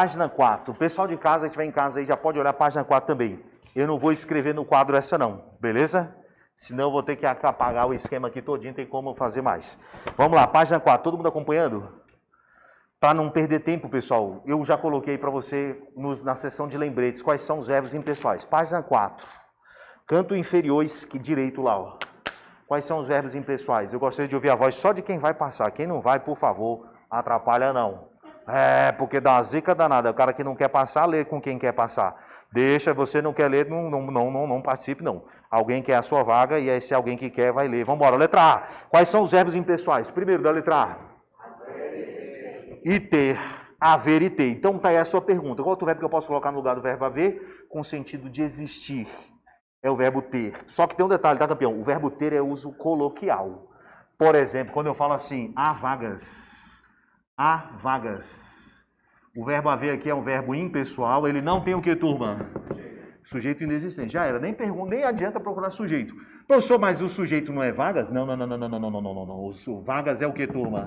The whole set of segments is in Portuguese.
Página 4. O pessoal de casa, que estiver em casa aí, já pode olhar a página 4 também. Eu não vou escrever no quadro essa não, beleza? Senão eu vou ter que apagar o esquema aqui todinho, tem como fazer mais. Vamos lá, página 4. Todo mundo acompanhando? Para não perder tempo, pessoal, eu já coloquei para você na seção de lembretes quais são os verbos impessoais. Página 4. Canto inferior direito lá, ó. Quais são os verbos impessoais? Eu gostaria de ouvir a voz só de quem vai passar. Quem não vai, por favor, atrapalha não. É, porque dá uma zica danada. O cara que não quer passar, lê com quem quer passar. Deixa, você não quer ler, não participe não. Alguém quer a sua vaga e esse alguém que quer vai ler. Vamos embora, letra A. Quais são os verbos impessoais? Primeiro da letra A. E ter, haver e ter. Então tá aí a sua pergunta. Qual outro verbo que eu posso colocar no lugar do verbo haver? Com sentido de existir. É o verbo ter. Só que tem um detalhe, tá, campeão? O verbo ter é uso coloquial. Por exemplo, quando eu falo assim, há vagas. Há vagas. O verbo haver aqui é um verbo impessoal. Ele não tem o que, turma? Sujeito inexistente. Já era. Nem adianta procurar sujeito. Professor, mas o sujeito não é vagas? Não. O vagas é o que, turma?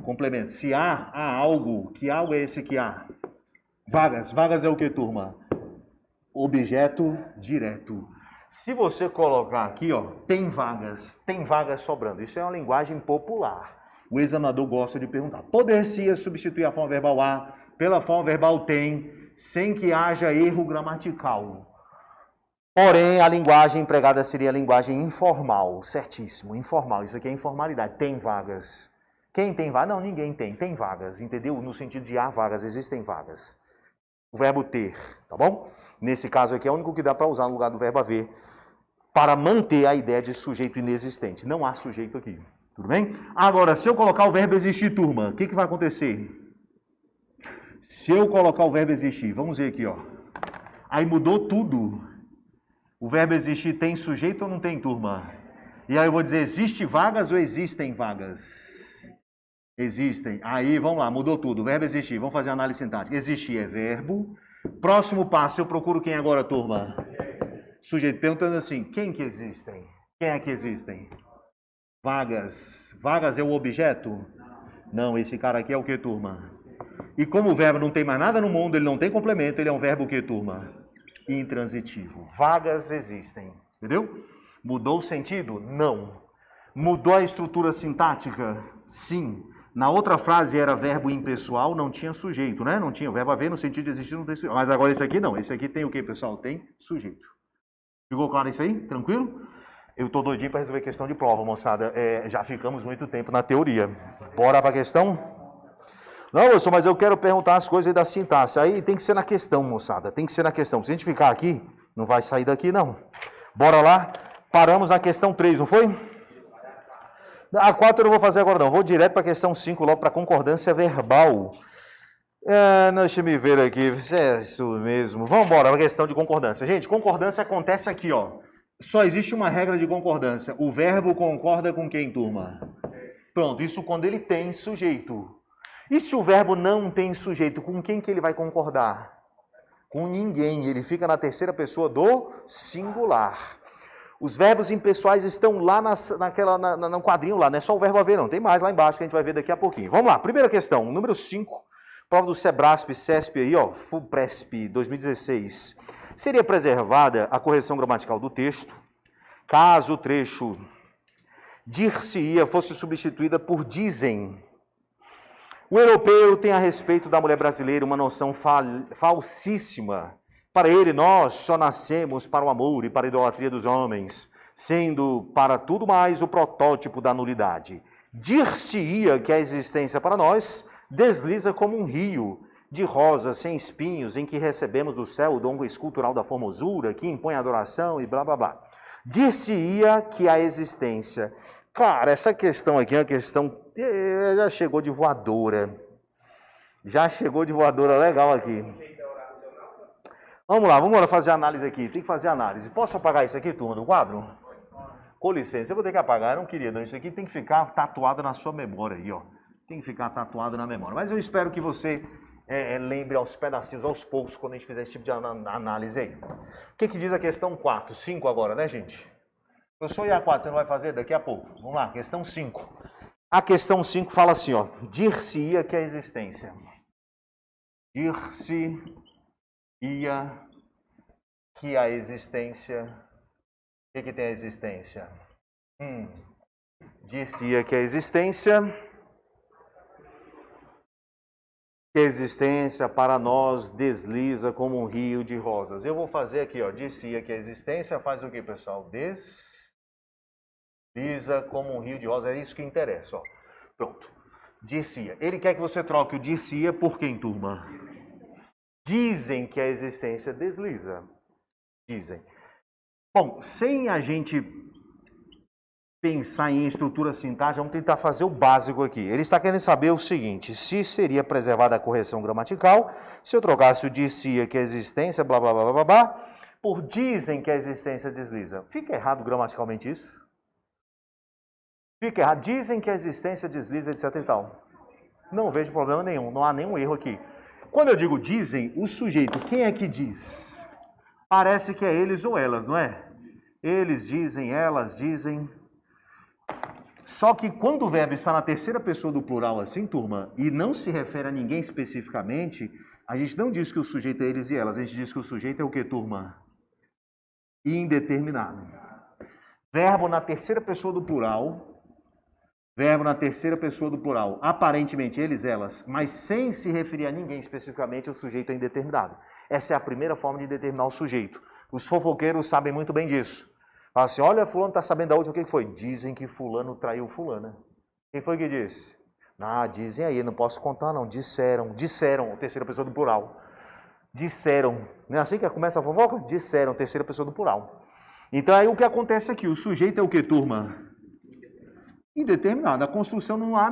Complemento. Se há algo. Que algo é esse que há? Vagas. Vagas é o que, turma? Objeto direto. Se você colocar aqui, ó, tem vagas sobrando. Isso é uma linguagem popular. O examinador gosta de perguntar. Poder-se substituir a forma verbal a pela forma verbal tem, sem que haja erro gramatical. Porém, a linguagem empregada seria a linguagem informal. Certíssimo, informal. Isso aqui é informalidade. Tem vagas. Quem tem vagas? Não, ninguém tem. Tem vagas, entendeu? No sentido de há vagas, existem vagas. O verbo ter, tá bom? Nesse caso aqui é o único que dá para usar no lugar do verbo haver para manter a ideia de sujeito inexistente. Não há sujeito aqui, tudo bem? Agora, se eu colocar o verbo existir, turma, o que vai acontecer? Se eu colocar o verbo existir, vamos ver aqui, ó. Aí mudou tudo. O verbo existir tem sujeito ou não tem, turma? E aí eu vou dizer, existe vagas ou existem vagas? Existem. Aí, vamos lá, mudou tudo. O verbo existir, vamos fazer análise sintática. Existir é verbo. Próximo passo, eu procuro quem agora, turma? Sujeito, perguntando assim, quem que existem? Quem é que existem? Vagas. Vagas é o objeto? Não, esse cara aqui é o que, turma? E como o verbo não tem mais nada no mundo, ele não tem complemento, ele é um verbo o que, turma? Intransitivo. Vagas existem. Entendeu? Mudou o sentido? Não. Mudou a estrutura sintática? Sim. Na outra frase era verbo impessoal, não tinha sujeito, né? Não tinha. O verbo haver no sentido de existir não tem sujeito. Mas agora esse aqui não. Esse aqui tem o que, pessoal? Tem sujeito. Ficou claro isso aí? Tranquilo? Eu tô doidinho para resolver questão de prova, moçada. Já ficamos muito tempo na teoria. Bora para a questão? Não, professor, mas eu quero perguntar as coisas aí da sintaxe. Aí tem que ser na questão, moçada. Tem que ser na questão. Se a gente ficar aqui, não vai sair daqui, não. Bora lá. Paramos na questão 3, não foi? A 4 eu não vou fazer agora não, vou direto para a questão 5, logo para a concordância verbal. Deixa eu me ver aqui, é isso mesmo. Vamos embora para a questão de concordância. Gente, concordância acontece aqui, ó. Só existe uma regra de concordância. O verbo concorda com quem, turma? Pronto, isso quando ele tem sujeito. E se o verbo não tem sujeito, com quem que ele vai concordar? Com ninguém, ele fica na terceira pessoa do singular. Os verbos impessoais estão lá no quadrinho lá, não é só o verbo haver não, tem mais lá embaixo que a gente vai ver daqui a pouquinho. Vamos lá, primeira questão, número 5, prova do Sebrasp, CESP aí, ó, FUPRESP 2016. Seria preservada a correção gramatical do texto, caso o trecho dir-se-ia fosse substituída por dizem. O europeu tem a respeito da mulher brasileira uma noção falsíssima. Para ele, nós só nascemos para o amor e para a idolatria dos homens, sendo para tudo mais o protótipo da nulidade. Dir-se-ia que a existência para nós desliza como um rio de rosas sem espinhos, em que recebemos do céu o dom escultural da formosura, que impõe adoração e blá blá blá. Dir-se-ia que a existência... Cara, essa questão aqui é uma questão... Já chegou de voadora. Já chegou de voadora legal aqui. Vamos lá fazer a análise aqui. Tem que fazer a análise. Posso apagar isso aqui, turma, do quadro? Com licença, eu vou ter que apagar. Eu não queria, não. Isso aqui tem que ficar tatuado na sua memória aí, ó. Tem que ficar tatuado na memória. Mas eu espero que você lembre aos pedacinhos, aos poucos, quando a gente fizer esse tipo de análise aí. O que diz a questão 4? 5 agora, né, gente? Professor, e a 4 você não vai fazer daqui a pouco? Vamos lá, questão 5. A questão 5 fala assim, ó. Dir-se-ia que a existência. dir-se-ia que a existência... O que tem a existência? Dir-se-ia que a existência para nós desliza como um rio de rosas. Eu vou fazer aqui, ó, dir-se-ia que a existência faz o que, pessoal? Desliza como um rio de rosas, é isso que interessa, ó. Pronto. Dir-se-ia. Ele quer que você troque o dir-se-ia por quem, turma? Dizem que a existência desliza. Dizem. Bom, sem a gente pensar em estrutura sintática, vamos tentar fazer o básico aqui. Ele está querendo saber o seguinte, se seria preservada a correção gramatical, se eu trocasse o dir-se-ia que a existência, blá, blá, blá, blá, blá, por dizem que a existência desliza. Fica errado gramaticalmente isso? Fica errado. Dizem que a existência desliza, etc e tal. Não vejo problema nenhum, não há nenhum erro aqui. Quando eu digo dizem, o sujeito, quem é que diz? Parece que é eles ou elas, não é? Eles dizem, elas dizem. Só que quando o verbo está na terceira pessoa do plural assim, turma, e não se refere a ninguém especificamente, a gente não diz que o sujeito é eles e elas, a gente diz que o sujeito é o que, turma? Indeterminado. Verbo na terceira pessoa do plural, aparentemente eles, elas, mas sem se referir a ninguém especificamente, o sujeito é indeterminado. Essa é a primeira forma de determinar o sujeito. Os fofoqueiros sabem muito bem disso. Fala assim, olha, fulano está sabendo da última, o que foi? Dizem que fulano traiu fulana. Quem foi que disse? Ah, dizem aí, não posso contar não. Disseram, terceira pessoa do plural. Disseram, não é assim que começa a fofoca? Disseram, terceira pessoa do plural. Então aí o que acontece aqui? O sujeito é o que, turma? Indeterminado. A construção não há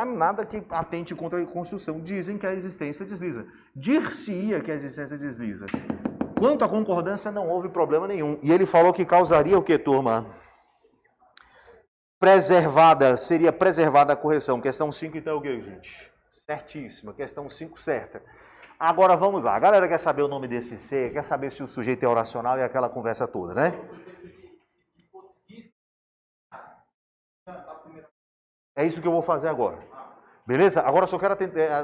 nada que atente contra a construção. Dizem que a existência desliza. Dir-se-ia que a existência desliza. Quanto à concordância, não houve problema nenhum. E ele falou que causaria o que, turma? Seria preservada a correção. Questão 5, então, é o que, gente? Certíssima. Questão 5, certa. Agora, vamos lá. A galera quer saber o nome desse ser, quer saber se o sujeito é oracional e aquela conversa toda, né? É isso que eu vou fazer agora. Beleza? Agora eu só quero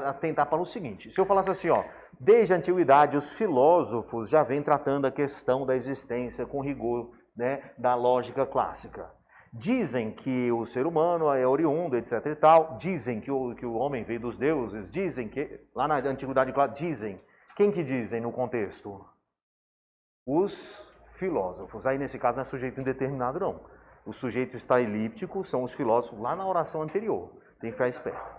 atentar para o seguinte. Se eu falasse assim, ó, desde a antiguidade os filósofos já vêm tratando a questão da existência com rigor, né, da lógica clássica. Dizem que o ser humano é oriundo, etc e tal. Dizem que o homem veio dos deuses. Dizem que, lá na antiguidade clássica, dizem. Quem que dizem no contexto? Os filósofos. Aí nesse caso não é sujeito indeterminado, não. O sujeito está elíptico, são os filósofos lá na oração anterior. Tem que ficar esperto.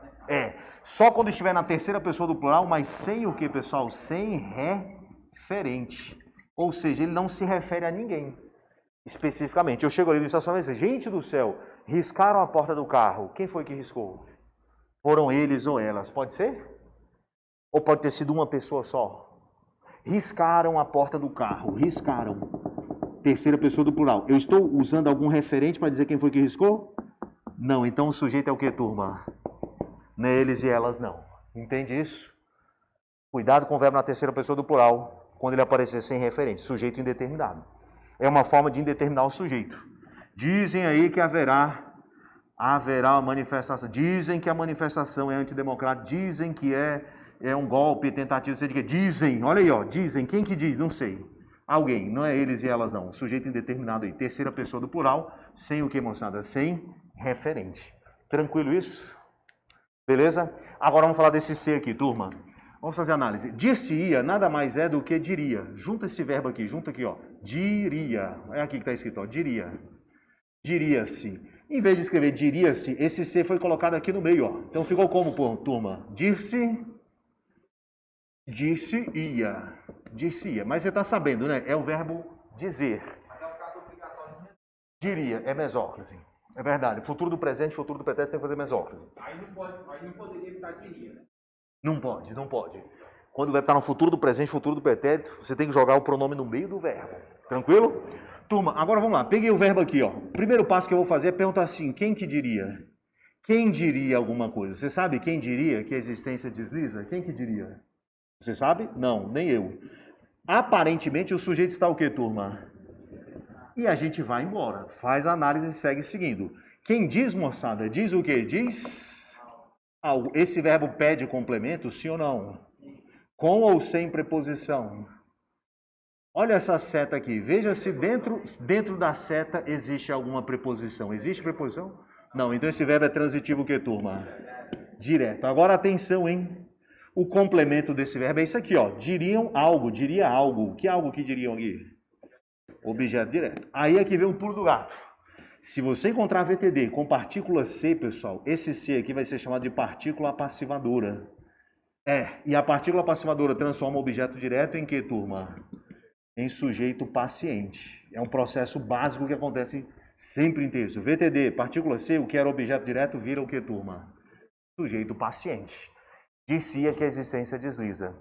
Só quando estiver na terceira pessoa do plural, mas sem o que, pessoal? Sem referente. Ou seja, ele não se refere a ninguém, especificamente. Eu chego ali no estacionamento e digo, gente do céu, riscaram a porta do carro. Quem foi que riscou? Foram eles ou elas, pode ser? Ou pode ter sido uma pessoa só? Riscaram a porta do carro, riscaram. Terceira pessoa do plural. Eu estou usando algum referente para dizer quem foi que riscou? Não, então o sujeito é o que, turma? Não é eles e elas, não. Entende isso? Cuidado com o verbo na terceira pessoa do plural, quando ele aparecer sem referente, sujeito indeterminado. É uma forma de indeterminar o sujeito. Dizem aí que haverá uma manifestação. Dizem que a manifestação é antidemocrática. Dizem que é um golpe, tentativa, sei de quê. Dizem, olha aí, ó, dizem. Quem que diz? Não sei. Alguém, não é eles e elas, não. Sujeito indeterminado aí. Terceira pessoa do plural, sem o que, moçada? Sem referente. Tranquilo isso? Beleza? Agora vamos falar desse ser aqui, turma. Vamos fazer análise. Dir-se-ia nada mais é do que diria. Junta esse verbo aqui, junta aqui, ó. Diria. É aqui que está escrito, ó. Diria. Diria-se. Em vez de escrever diria-se, esse ser foi colocado aqui no meio, ó. Então ficou como, turma? Dir-se. Dir-se-ia. Dir-se-ia. Mas você está sabendo, né? É o verbo dizer. Mas é um caso obrigatório. Diria. É mesóclise. É verdade. Futuro do presente, futuro do pretérito tem que fazer mesóclise. Aí não poderia evitar diria, né? Não pode. Quando o verbo está no futuro do presente, futuro do pretérito, você tem que jogar o pronome no meio do verbo. Tranquilo? Turma, agora vamos lá. Peguei o verbo aqui, ó. O primeiro passo que eu vou fazer é perguntar assim, quem que diria? Quem diria alguma coisa? Você sabe quem diria que a existência desliza? Quem que diria? Você sabe? Não, nem eu. Aparentemente o sujeito está o quê, turma? E a gente vai embora. Faz a análise e segue seguindo. Quem diz, moçada, diz o quê? Diz algo. Esse verbo pede complemento, sim ou não? Com ou sem preposição? Olha essa seta aqui. Veja se dentro da seta existe alguma preposição. Existe preposição? Não. Então esse verbo é transitivo o que, turma? Direto. Agora atenção, hein? O complemento desse verbo é isso aqui, ó. Diriam algo, diria algo. Que algo que diriam aqui? Objeto direto. Aí é que vem o pulo do gato. Se você encontrar VTD com partícula C, pessoal, esse C aqui vai ser chamado de partícula passivadora. E a partícula passivadora transforma o objeto direto em que, turma? Em sujeito paciente. É um processo básico que acontece sempre em texto. VTD, partícula C, o que era objeto direto vira o que, turma? Sujeito paciente. Dir-se-ia que a existência desliza.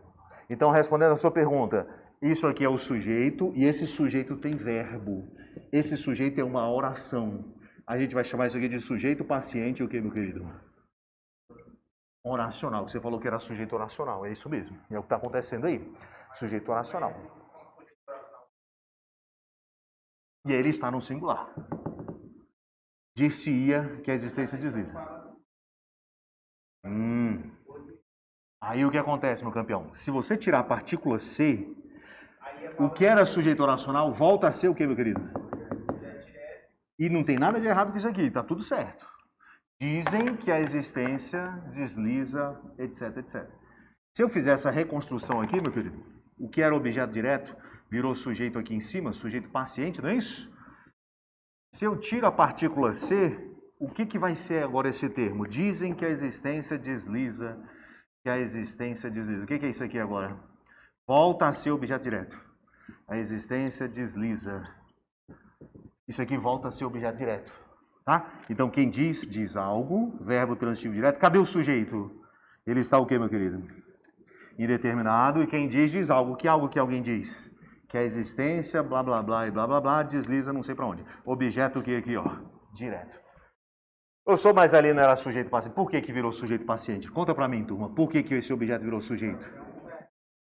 Então, respondendo a sua pergunta, isso aqui é o sujeito e esse sujeito tem verbo. Esse sujeito é uma oração. A gente vai chamar isso aqui de sujeito paciente, o que, meu querido? Oracional. Você falou que era sujeito oracional. É isso mesmo. É o que está acontecendo aí. Sujeito oracional. E ele está no singular. Dir-se-ia que a existência desliza. Aí o que acontece, meu campeão? Se você tirar a partícula C, o que era sujeito oracional volta a ser o que, meu querido? E não tem nada de errado com isso aqui, tá tudo certo. Dizem que a existência desliza, etc, etc. Se eu fizer essa reconstrução aqui, meu querido, o que era objeto direto virou sujeito aqui em cima, sujeito paciente, não é isso? Se eu tiro a partícula C, o que vai ser agora esse termo? Dizem que a existência desliza, que a existência desliza. O que é isso aqui agora? Volta a ser objeto direto. A existência desliza. Isso aqui volta a ser objeto direto. Tá? Então, quem diz, diz algo, verbo transitivo direto. Cadê o sujeito? Ele está o quê, meu querido? Indeterminado. E quem diz, diz algo. Que algo que alguém diz? Que a existência, blá, blá, blá e blá, blá, blá, desliza não sei para onde. Objeto que aqui, ó, direto. Eu sou mais ali, não era sujeito paciente. Por que virou sujeito paciente? Conta para mim, turma. Por que esse objeto virou sujeito?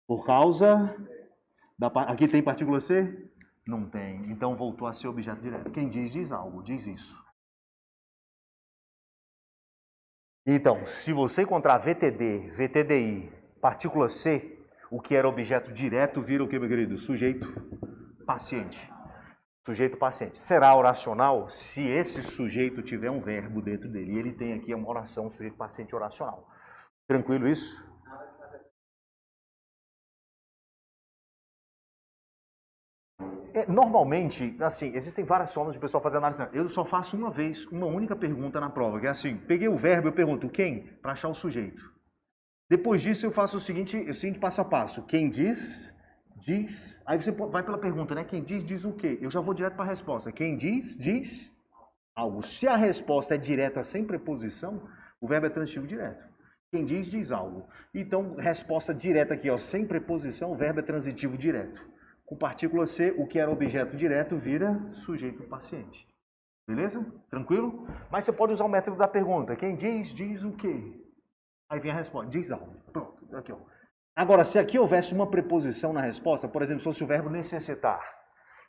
Por causa da... Aqui tem partícula C? Não tem. Então voltou a ser objeto direto. Quem diz, diz algo. Diz isso. Então, se você encontrar VTD, VTDI, partícula C, o que era objeto direto vira o que, meu querido? Sujeito paciente. Sujeito paciente. Será oracional se esse sujeito tiver um verbo dentro dele. E ele tem aqui uma oração, sujeito paciente oracional. Tranquilo isso? Normalmente, assim, existem várias formas de o pessoal fazer análise. Eu só faço uma vez, uma única pergunta na prova, que é assim, peguei o verbo, eu pergunto quem? Para achar o sujeito. Depois disso eu faço o seguinte passo a passo. Quem diz, diz. Aí você vai pela pergunta, né? Quem diz, diz o quê? Eu já vou direto para a resposta. Quem diz, diz algo. Se a resposta é direta sem preposição, o verbo é transitivo direto. Quem diz, diz algo. Então, resposta direta aqui, ó, sem preposição, o verbo é transitivo direto. Com partícula C, o que era objeto direto vira sujeito paciente. Beleza? Tranquilo? Mas você pode usar o método da pergunta. Quem diz, diz o quê? Aí vem a resposta. Diz algo. Pronto. Aqui, ó. Agora, se aqui houvesse uma preposição na resposta, por exemplo, se fosse o verbo necessitar.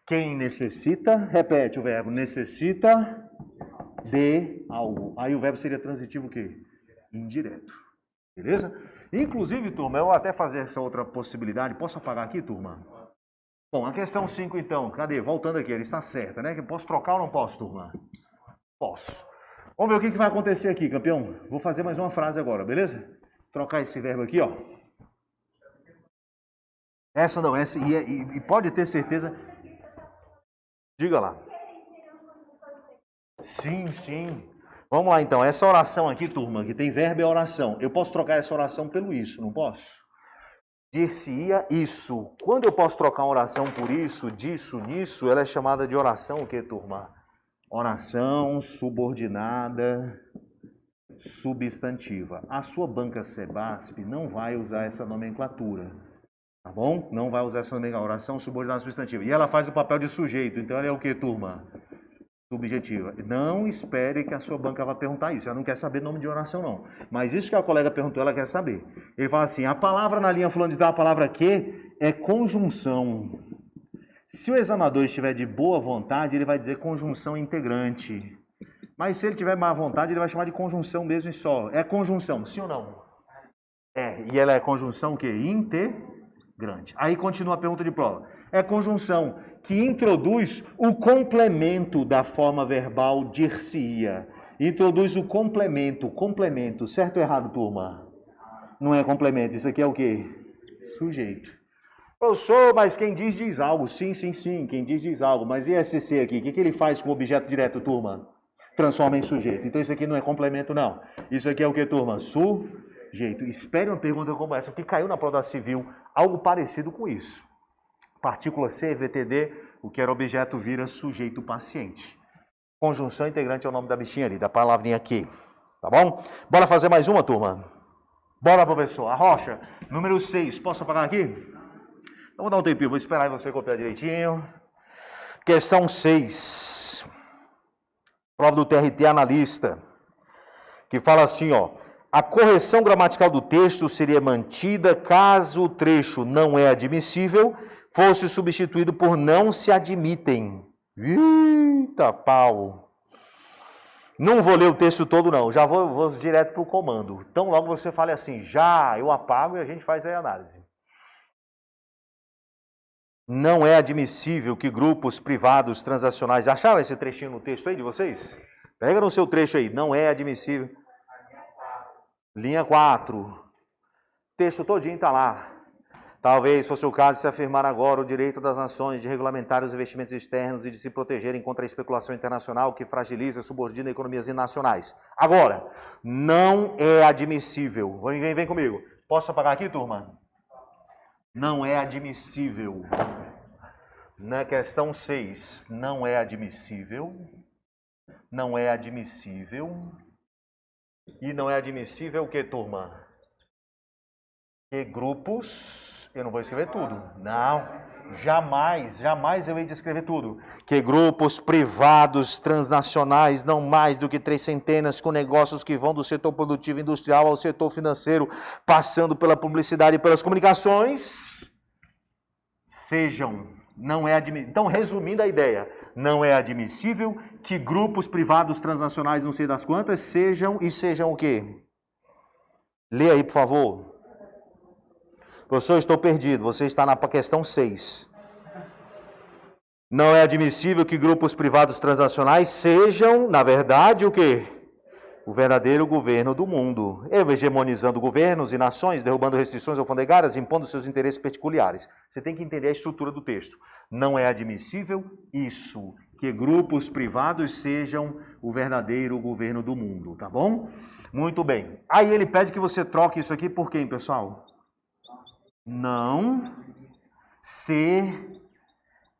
Quem necessita, repete o verbo, necessita de algo. Aí o verbo seria transitivo o quê? Indireto. Beleza? Inclusive, turma, eu vou até fazer essa outra possibilidade. Posso apagar aqui, turma? Bom, a questão 5 então, cadê? Voltando aqui, ele está certa, né? Posso trocar ou não posso, turma? Posso. Vamos ver o que vai acontecer aqui, campeão. Vou fazer mais uma frase agora, beleza? Trocar esse verbo aqui, ó. Essa não, essa, e pode ter certeza. Diga lá. Sim, sim. Vamos lá então, essa oração aqui, turma, que tem verbo e oração. Eu posso trocar essa oração pelo isso, não posso? Dir-se-ia isso. Quando eu posso trocar uma oração por isso, disso, nisso, ela é chamada de oração o quê, turma? Oração subordinada substantiva. A sua banca Sebasp não vai usar essa nomenclatura, tá bom? Não vai usar essa nomenclatura, oração subordinada substantiva. E ela faz o papel de sujeito, então ela é o quê, turma? Subjetiva. Não espere que a sua banca vá perguntar isso. Ela não quer saber nome de oração, não. Mas isso que a colega perguntou, ela quer saber. Ele fala assim, a palavra na linha fulano de tal, a palavra que é conjunção. Se o examinador estiver de boa vontade, ele vai dizer conjunção integrante. Mas se ele tiver má vontade, ele vai chamar de conjunção mesmo e só. É conjunção, sim ou não? E ela é conjunção o quê? Integrante. Aí continua a pergunta de prova. É conjunção que introduz o complemento da forma verbal dir-se-ia. Introduz o complemento. Certo ou errado, turma? Não é complemento, isso aqui é o quê? Sujeito. Professor, mas quem diz algo. Sim, quem diz algo. Mas e SC aqui? O que ele faz com o objeto direto, turma? Transforma em sujeito. Então isso aqui não é complemento, não. Isso aqui é o que, turma? Sujeito. Espere uma pergunta como essa, porque caiu na prova da civil algo parecido com isso. Partícula C, VTD, o que era objeto vira sujeito paciente. Conjunção integrante é o nome da bichinha ali, da palavrinha aqui. Tá bom? Bora fazer mais uma, turma? Bora, professor. A rocha, número 6. Posso apagar aqui? Então vou dar um tempinho, vou esperar você copiar direitinho. Questão 6. Prova do TRT analista. Que fala assim, ó. A correção gramatical do texto seria mantida caso o trecho não é admissível fosse substituído por não se admitem. Eita, pau. Não vou ler o texto todo, não. Já vou direto para o comando. Então, logo você fale assim, já, eu apago e a gente faz aí a análise. Não é admissível que grupos privados transacionais... Acharam esse trechinho no texto aí de vocês? Pega no seu trecho aí. Não é admissível. Linha 4. Texto todinho está lá. Talvez fosse o caso de se afirmar agora o direito das nações de regulamentar os investimentos externos e de se protegerem contra a especulação internacional que fragiliza e subordina economias nacionais. Agora, não é admissível. Vem comigo. Posso apagar aqui, turma? Não é admissível. Na questão 6, não é admissível. Não é admissível. E não é admissível o que, turma? Que grupos... Eu não vou escrever tudo. Não, jamais eu hei de escrever tudo. Que grupos privados transnacionais, não mais do que 300, com negócios que vão do setor produtivo e industrial ao setor financeiro, passando pela publicidade e pelas comunicações, não é admissível. Então, resumindo a ideia, não é admissível que grupos privados transnacionais, não sei das quantas, sejam o quê? Lê aí, por favor. Professor, eu estou perdido. Você está na questão 6. Não é admissível que grupos privados transacionais sejam, na verdade, o quê? O verdadeiro governo do mundo, hegemonizando governos e nações, derrubando restrições alfandegárias, impondo seus interesses particulares. Você tem que entender a estrutura do texto. Não é admissível isso, que grupos privados sejam o verdadeiro governo do mundo, tá bom? Muito bem. Aí ele pede que você troque isso aqui por quem, pessoal? Não se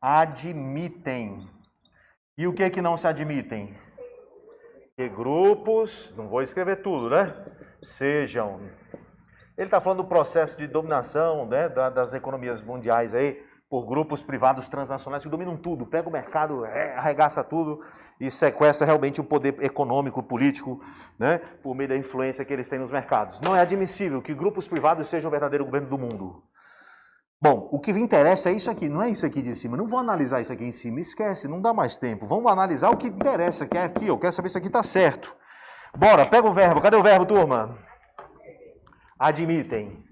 admitem. E o que é que não se admitem? Que grupos, não vou escrever tudo, né? Sejam. Ele está falando do processo de dominação, né, das economias mundiais aí, por grupos privados transnacionais que dominam tudo, pega o mercado, arregaça tudo e sequestra realmente o poder econômico, político, né, por meio da influência que eles têm nos mercados. Não é admissível que grupos privados sejam o verdadeiro governo do mundo. Bom, o que me interessa é isso aqui, não é isso aqui de cima. Não vou analisar isso aqui em cima, esquece, não dá mais tempo. Vamos analisar o que interessa, que é aqui, eu quero saber se aqui está certo. Bora, pega o verbo. Cadê o verbo, turma? Admitem.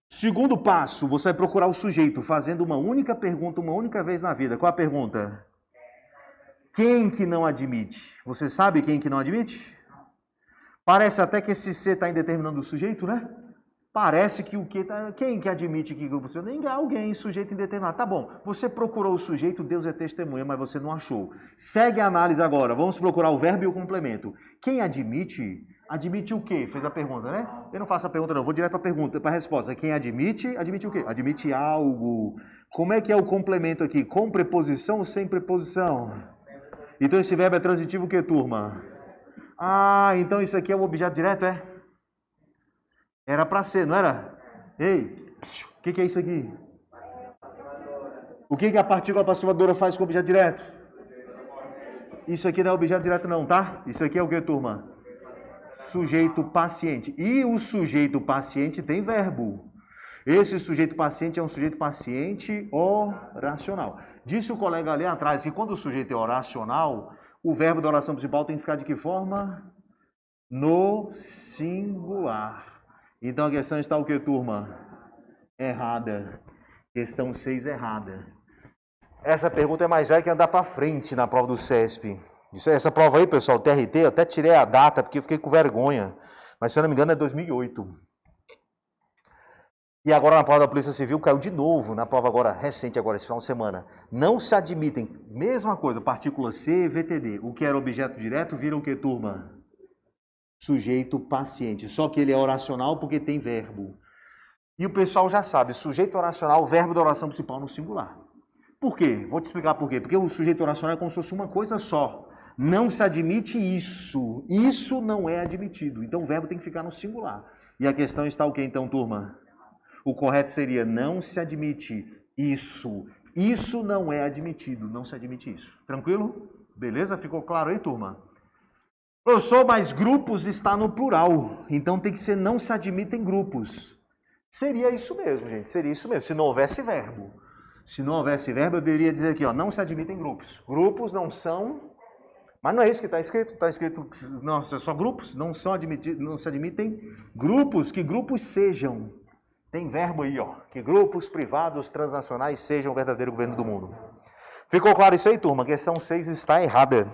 Segundo passo, você vai procurar o sujeito fazendo uma única pergunta, uma única vez na vida. Qual a pergunta? Quem que não admite? Você sabe quem que não admite? Parece até que esse C está indeterminando o sujeito, né? Parece que o que... Quem que admite que grupo? Ninguém, alguém, sujeito indeterminado. Tá bom, você procurou o sujeito, Deus é testemunha, mas você não achou. Segue a análise agora, vamos procurar o verbo e o complemento. Quem admite, admite o quê? Fez a pergunta, né? Eu não faço a pergunta não, vou direto para a pergunta, para a resposta. Quem admite, admite o quê? Admite algo. Como é que é o complemento aqui? Com preposição ou sem preposição? Então esse verbo é transitivo o quê, turma? Ah, então isso aqui é o objeto direto, é? Era para ser, não era? Ei, o que é isso aqui? O que a partícula passiva-dura faz com o objeto direto? Isso aqui não é objeto direto não, tá? Isso aqui é o que, turma? Sujeito paciente. E o sujeito paciente tem verbo. Esse sujeito paciente é um sujeito paciente oracional. Disse o colega ali atrás que quando o sujeito é oracional, o verbo da oração principal tem que ficar de que forma? No singular. Então a questão está o que, turma? Errada. Questão 6 errada. Essa pergunta é mais velha que andar para frente na prova do CESP. Essa prova aí, pessoal, TRT, eu até tirei a data porque eu fiquei com vergonha. Mas se eu não me engano é 2008. E agora na prova da Polícia Civil caiu de novo, na prova agora recente, agora esse final de semana. Não se admitem, mesma coisa, partícula C, VTD. O que era objeto direto vira o que, turma? Sujeito paciente. Só que ele é oracional porque tem verbo. E o pessoal já sabe, sujeito oracional, verbo da oração principal no singular. Por quê? Vou te explicar por quê. Porque o sujeito oracional é como se fosse uma coisa só. Não se admite isso. Isso não é admitido. Então o verbo tem que ficar no singular. E a questão está o quê então, turma? O correto seria não se admite isso. Isso não é admitido. Não se admite isso. Tranquilo? Beleza? Ficou claro aí, turma? Professor, mas grupos está no plural. Então tem que ser não se admitem grupos. Seria isso mesmo, gente. Seria isso mesmo. Se não houvesse verbo. Se não houvesse verbo, eu deveria dizer aqui, ó, não se admitem grupos. Grupos não são... Mas não é isso que está escrito. Está escrito, não, só grupos não são admitidos, não se admitem grupos. Que grupos sejam. Tem verbo aí, ó. Que grupos privados transnacionais sejam o verdadeiro governo do mundo. Ficou claro isso aí, turma? A questão 6 está errada.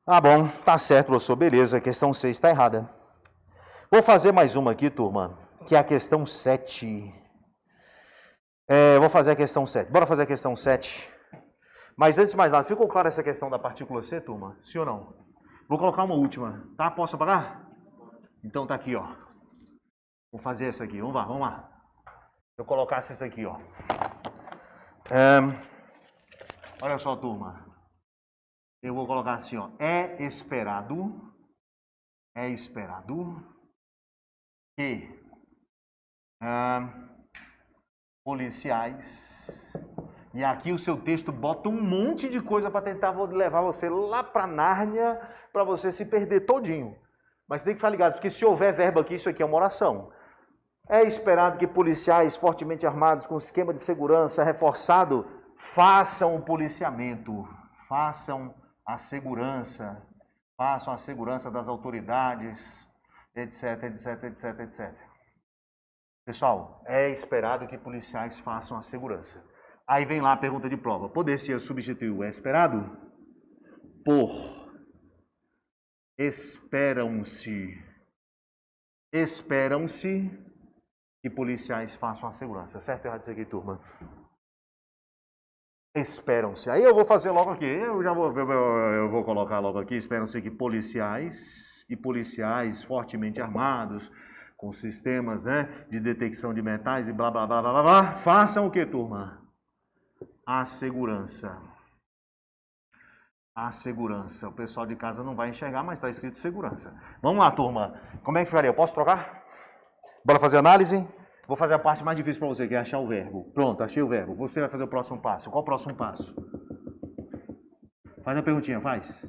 Ah, bom. Tá certo, professor. Beleza. A questão 6 está errada. Vou fazer mais uma aqui, turma, que é a questão 7. Vou fazer a questão 7. Bora fazer a questão 7. Mas antes de mais nada, ficou clara essa questão da partícula C, turma? Sim ou não? Vou colocar uma última, tá? Posso apagar? Então tá aqui, ó. Vou fazer essa aqui, vamos lá. Se eu colocasse isso aqui, ó. Olha só, turma. Eu vou colocar assim, ó. É esperado que policiais... E aqui o seu texto bota um monte de coisa para tentar levar você lá para Nárnia, para você se perder todinho. Mas tem que ficar ligado, porque se houver verbo aqui, isso aqui é uma oração. É esperado que policiais fortemente armados com esquema de segurança reforçado façam o policiamento, façam a segurança das autoridades, etc, etc, etc, etc. Pessoal, é esperado que policiais façam a segurança. Aí vem lá a pergunta de prova. Poder-se substituir o esperado por esperam-se que policiais façam a segurança. Certo ou errado isso aqui, turma? Esperam-se. Aí eu vou fazer logo aqui. Eu vou colocar logo aqui. Esperam-se que policiais fortemente armados, com sistemas, né, de detecção de metais e blá, blá, blá, blá, blá, blá, façam o que, turma? A segurança. A segurança. O pessoal de casa não vai enxergar, mas está escrito segurança. Vamos lá, turma. Como é que ficaria? Eu posso trocar? Bora fazer análise? Vou fazer a parte mais difícil para você, que é achar o verbo. Pronto, achei o verbo. Você vai fazer o próximo passo. Qual o próximo passo? Faz a perguntinha, faz.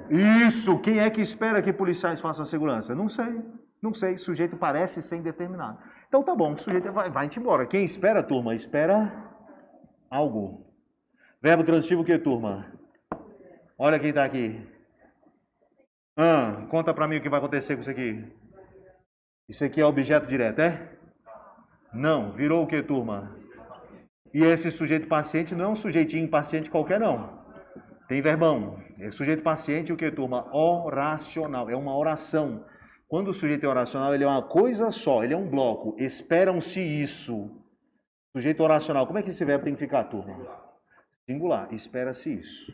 Isso! Quem é que espera que policiais façam a segurança? Não sei. Não sei. Sujeito parece ser indeterminado. Então tá bom, o sujeito vai-te embora. Quem espera, turma? Espera... algo. Verbo transitivo o que, turma? Olha quem está aqui. Conta para mim o que vai acontecer com isso aqui. Isso aqui é objeto direto, é? Não. Virou o que, turma? E esse sujeito paciente não é um sujeitinho paciente qualquer, não. Tem verbão. É sujeito paciente o que, turma? Oracional. É uma oração. Quando o sujeito é oracional, ele é uma coisa só. Ele é um bloco. Esperam-se isso. Sujeito oracional, como é que esse verbo tem que ficar, turma? Singular, espera-se isso.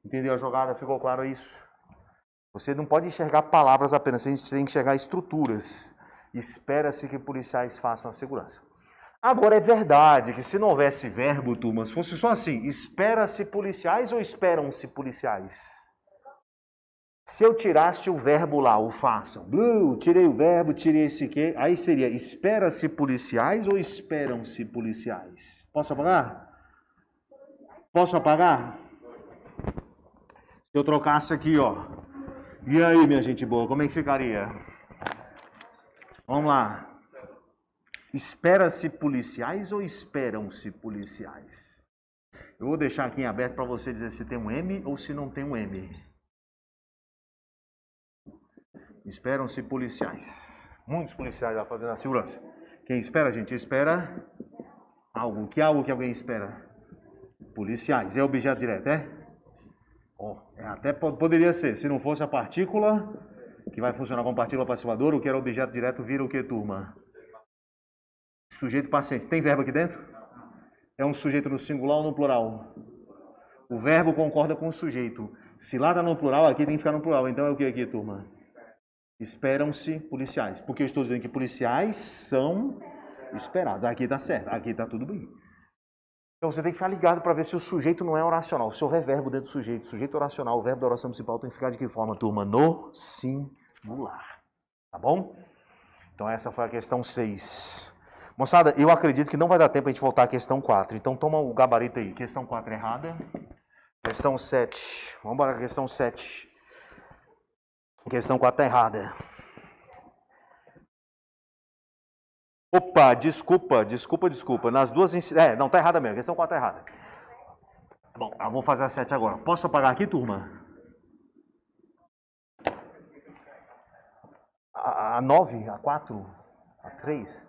Entendeu a jogada? Ficou claro isso? Você não pode enxergar palavras apenas, você tem que enxergar estruturas. Espera-se que policiais façam a segurança. Agora, é verdade que se não houvesse verbo, turma, se fosse só assim, espera-se policiais ou esperam-se policiais? Se eu tirasse o verbo lá, o façam, tirei o verbo, tirei esse quê, aí seria espera-se policiais ou esperam-se policiais? Posso apagar? Posso apagar? Se eu trocasse aqui, ó. E aí, minha gente boa, como é que ficaria? Vamos lá. Espera-se policiais ou esperam-se policiais? Eu vou deixar aqui em aberto para você dizer se tem um M ou se não tem um M. Esperam-se policiais. Muitos policiais lá fazendo a segurança. Quem espera, gente? Espera algo. Que algo que alguém espera? Policiais. É objeto direto, é? Até poderia ser. Se não fosse a partícula, que vai funcionar como partícula passivadora, o que era objeto direto vira o que, turma? Sujeito paciente. Tem verbo aqui dentro? É um sujeito no singular ou no plural? O verbo concorda com o sujeito. Se lá está no plural, aqui tem que ficar no plural. Então é o que aqui, turma? Esperam-se policiais. Porque eu estou dizendo que policiais são esperados. Aqui está certo. Aqui está tudo bem. Então você tem que ficar ligado para ver se o sujeito não é oracional. Se houver verbo dentro do sujeito oracional, o verbo da oração principal tem que ficar de que forma, turma? No singular. Tá bom? Então essa foi a questão 6. Moçada, eu acredito que não vai dar tempo a gente voltar à questão 4. Então toma o gabarito aí. Questão 4 errada. Questão 7. Vamos para a questão 7. Questão 4 está errada. Opa, desculpa. Nas duas... não, está errada mesmo. Questão 4 está errada. Bom, eu vou fazer a 7 agora. Posso apagar aqui, turma? A 9, a 4, a 3...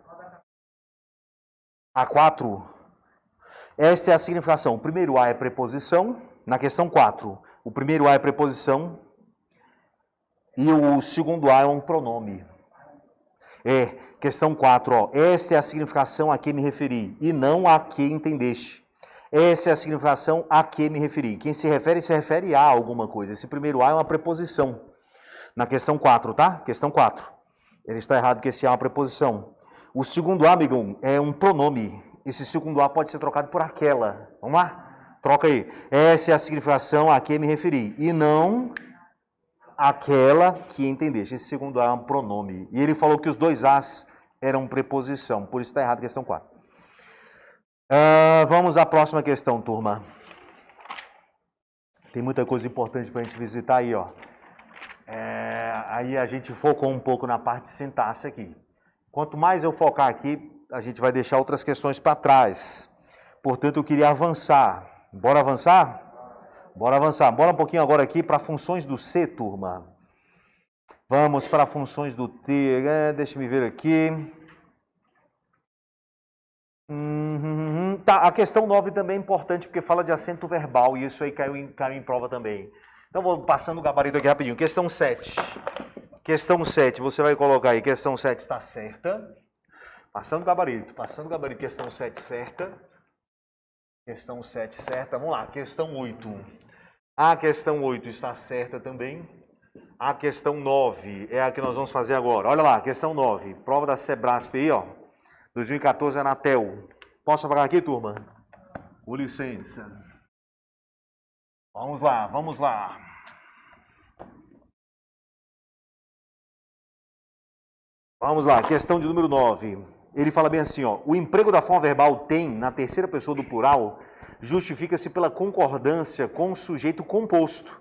A 4, essa é a significação. O primeiro A é preposição. Na questão 4, o primeiro A é preposição e o segundo A é um pronome. Questão 4, ó. Esta é a significação a que me referi e não a que entendeste. Essa é a significação a que me referi. Quem se refere a alguma coisa. Esse primeiro A é uma preposição. Na questão 4, tá? Questão 4. Ele está errado que esse A é uma preposição. O segundo A, amigão, é um pronome. Esse segundo A pode ser trocado por aquela. Vamos lá? Troca aí. Essa é a significação a que me referi. E não aquela que entendeste. Esse segundo A é um pronome. E ele falou que os dois As eram preposição. Por isso está errado a questão 4. Vamos à próxima questão, turma. Tem muita coisa importante para a gente visitar aí, ó. Aí a gente focou um pouco na parte de sintaxe aqui. Quanto mais eu focar aqui, a gente vai deixar outras questões para trás. Portanto, eu queria avançar. Bora avançar? Bora avançar. Bora um pouquinho agora aqui para funções do C, turma. Vamos para funções do T. Deixa eu ver aqui. Tá, a questão 9 também é importante, porque fala de acento verbal, e isso aí caiu em prova também. Então, vou passando o gabarito aqui rapidinho. Questão 7. Questão 7, você vai colocar aí, questão 7 está certa. Passando o gabarito, questão 7 certa. Questão 7 certa, vamos lá, questão 8. A questão 8 está certa também. A questão 9 é a que nós vamos fazer agora. Olha lá, questão 9, prova da Sebrasp aí, ó. 2014, Anatel. Posso apagar aqui, turma? Com licença. Vamos lá, vamos lá. Vamos lá, questão de número 9. Ele fala bem assim, ó. O emprego da forma verbal tem, na terceira pessoa do plural, justifica-se pela concordância com o sujeito composto,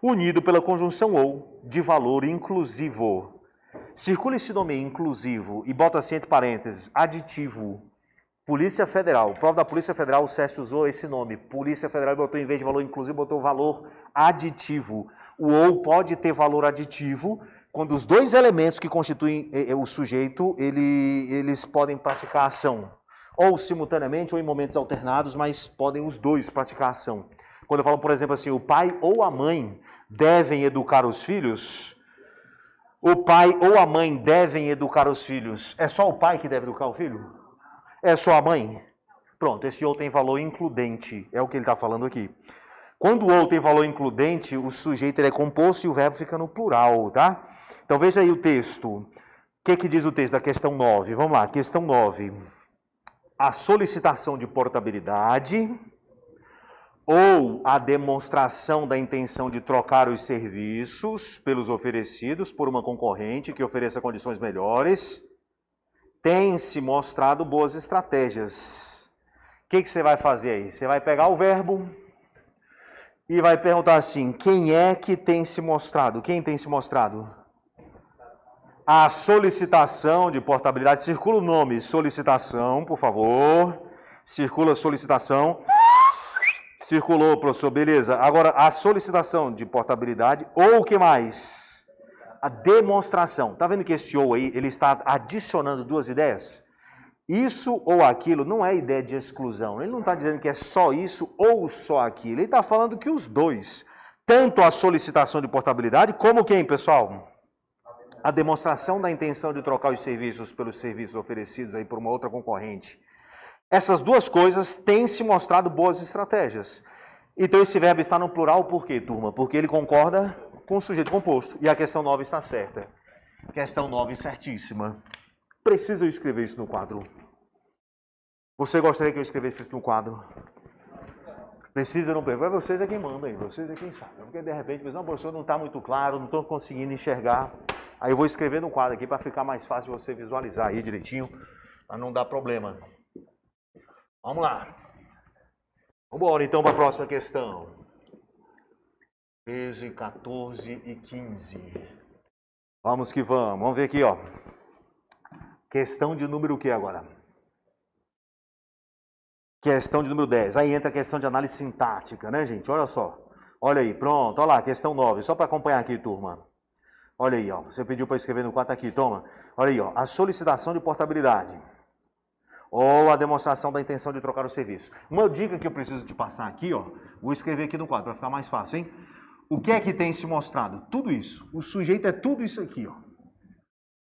unido pela conjunção ou, de valor inclusivo. Circula esse nome inclusivo e bota assim entre parênteses, aditivo. Polícia Federal. Prova da Polícia Federal, o Sérgio usou esse nome. Polícia Federal botou, em vez de valor inclusivo, botou valor aditivo. O ou pode ter valor aditivo quando os dois elementos que constituem o sujeito, eles podem praticar a ação. Ou simultaneamente, ou em momentos alternados, mas podem os dois praticar a ação. Quando eu falo, por exemplo, assim, o pai ou a mãe devem educar os filhos, o pai ou a mãe devem educar os filhos. É só o pai que deve educar o filho? É só a mãe? Pronto, esse ou tem valor includente, é o que ele está falando aqui. Quando o ou tem valor includente, o sujeito ele é composto e o verbo fica no plural, tá? Então veja aí o texto. O que diz o texto da questão 9? Vamos lá, questão 9. A solicitação de portabilidade ou a demonstração da intenção de trocar os serviços pelos oferecidos por uma concorrente que ofereça condições melhores tem se mostrado boas estratégias. O que você vai fazer aí? Você vai pegar o verbo e vai perguntar assim, quem é que tem se mostrado? Quem tem se mostrado? A solicitação de portabilidade. Circula o nome, solicitação, por favor. Circula a solicitação. Circulou, professor, beleza. Agora, a solicitação de portabilidade ou o que mais? A demonstração. Tá vendo que esse ou aí, ele está adicionando duas ideias? Isso ou aquilo não é ideia de exclusão. Ele não está dizendo que é só isso ou só aquilo. Ele está falando que os dois, tanto a solicitação de portabilidade, como quem, pessoal? A demonstração da intenção de trocar os serviços pelos serviços oferecidos aí por uma outra concorrente. Essas duas coisas têm se mostrado boas estratégias. Então esse verbo está no plural por quê, turma? Porque ele concorda com o sujeito composto. E a questão 9 está certa. Questão 9 certíssima. Precisa eu escrever isso no quadro? Você gostaria que eu escrevesse isso no quadro? Precisa, não precisa? Vocês é quem manda aí, vocês é quem sabe. Porque de repente, não, professor, não está muito claro, não estou conseguindo enxergar. Aí eu vou escrever no quadro aqui para ficar mais fácil você visualizar aí direitinho, para não dar problema. Vamos lá. Vamos embora então para a próxima questão. 13, 14 e 15. Vamos que vamos. Vamos ver aqui, ó. Questão de número o que agora? Questão de número 10. Aí entra a questão de análise sintática, né, gente? Olha só. Olha aí, pronto. Olha lá, questão 9. Só para acompanhar aqui, turma. Olha aí, ó. Você pediu para escrever no 4 aqui, toma. Olha aí, ó. A solicitação de portabilidade. Ou a demonstração da intenção de trocar o serviço. Uma dica que eu preciso te passar aqui, ó. Vou escrever aqui no quadro para ficar mais fácil, hein? O que é que tem se mostrado? Tudo isso. O sujeito é tudo isso aqui, ó.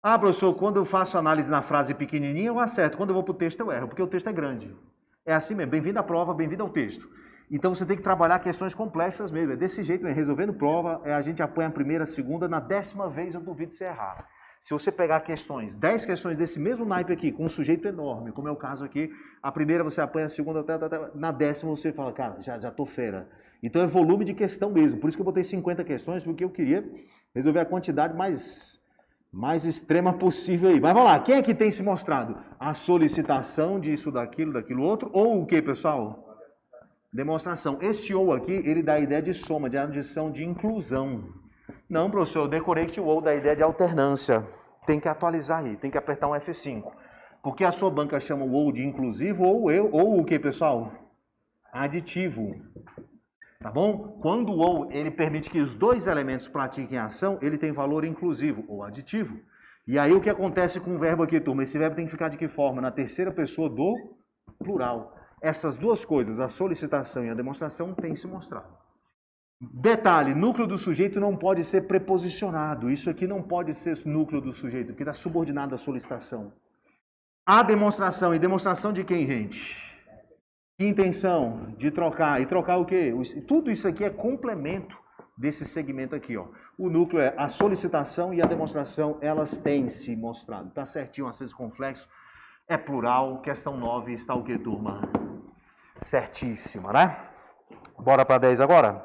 Ah, professor, quando eu faço análise na frase pequenininha, eu acerto. Quando eu vou para o texto, eu erro, porque o texto é grande. É assim mesmo. Bem-vindo à prova, bem-vindo ao texto. Então, você tem que trabalhar questões complexas mesmo. É desse jeito, resolvendo prova, a gente apanha a primeira, a segunda, na 10ª vez eu duvido você errar. Se você pegar questões, 10 questões desse mesmo naipe aqui, com um sujeito enorme, como é o caso aqui, a primeira você apanha, a segunda, na 10ª você fala, cara, já tô fera. Então é volume de questão mesmo. Por isso que eu botei 50 questões, porque eu queria resolver a quantidade mais extrema possível aí. Mas vamos lá, quem é que tem se mostrado? A solicitação disso, daquilo outro, ou o que, pessoal? Demonstração. Esse ou aqui, ele dá a ideia de soma, de adição, de inclusão. Não, professor, eu decorei que o ou dá a ideia de alternância. Tem que atualizar aí, tem que apertar um F5. Porque a sua banca chama o ou de inclusivo ou o que, pessoal? Aditivo. Tá bom? Quando o ou ele permite que os dois elementos pratiquem a ação, ele tem valor inclusivo ou aditivo. E aí o que acontece com o verbo aqui, turma? Esse verbo tem que ficar de que forma? Na terceira pessoa do plural. Essas duas coisas, a solicitação e a demonstração, têm se mostrado. Detalhe, núcleo do sujeito não pode ser preposicionado. Isso aqui não pode ser núcleo do sujeito, porque está subordinado à solicitação. A demonstração, e demonstração de quem, gente? Que intenção? De trocar. E trocar o quê? Tudo isso aqui é complemento desse segmento aqui, ó. O núcleo é a solicitação e a demonstração, elas têm se mostrado. Tá certinho, acesso complexo. É plural. Questão 9 está o quê, turma? Certíssima, né? Bora para 10 agora?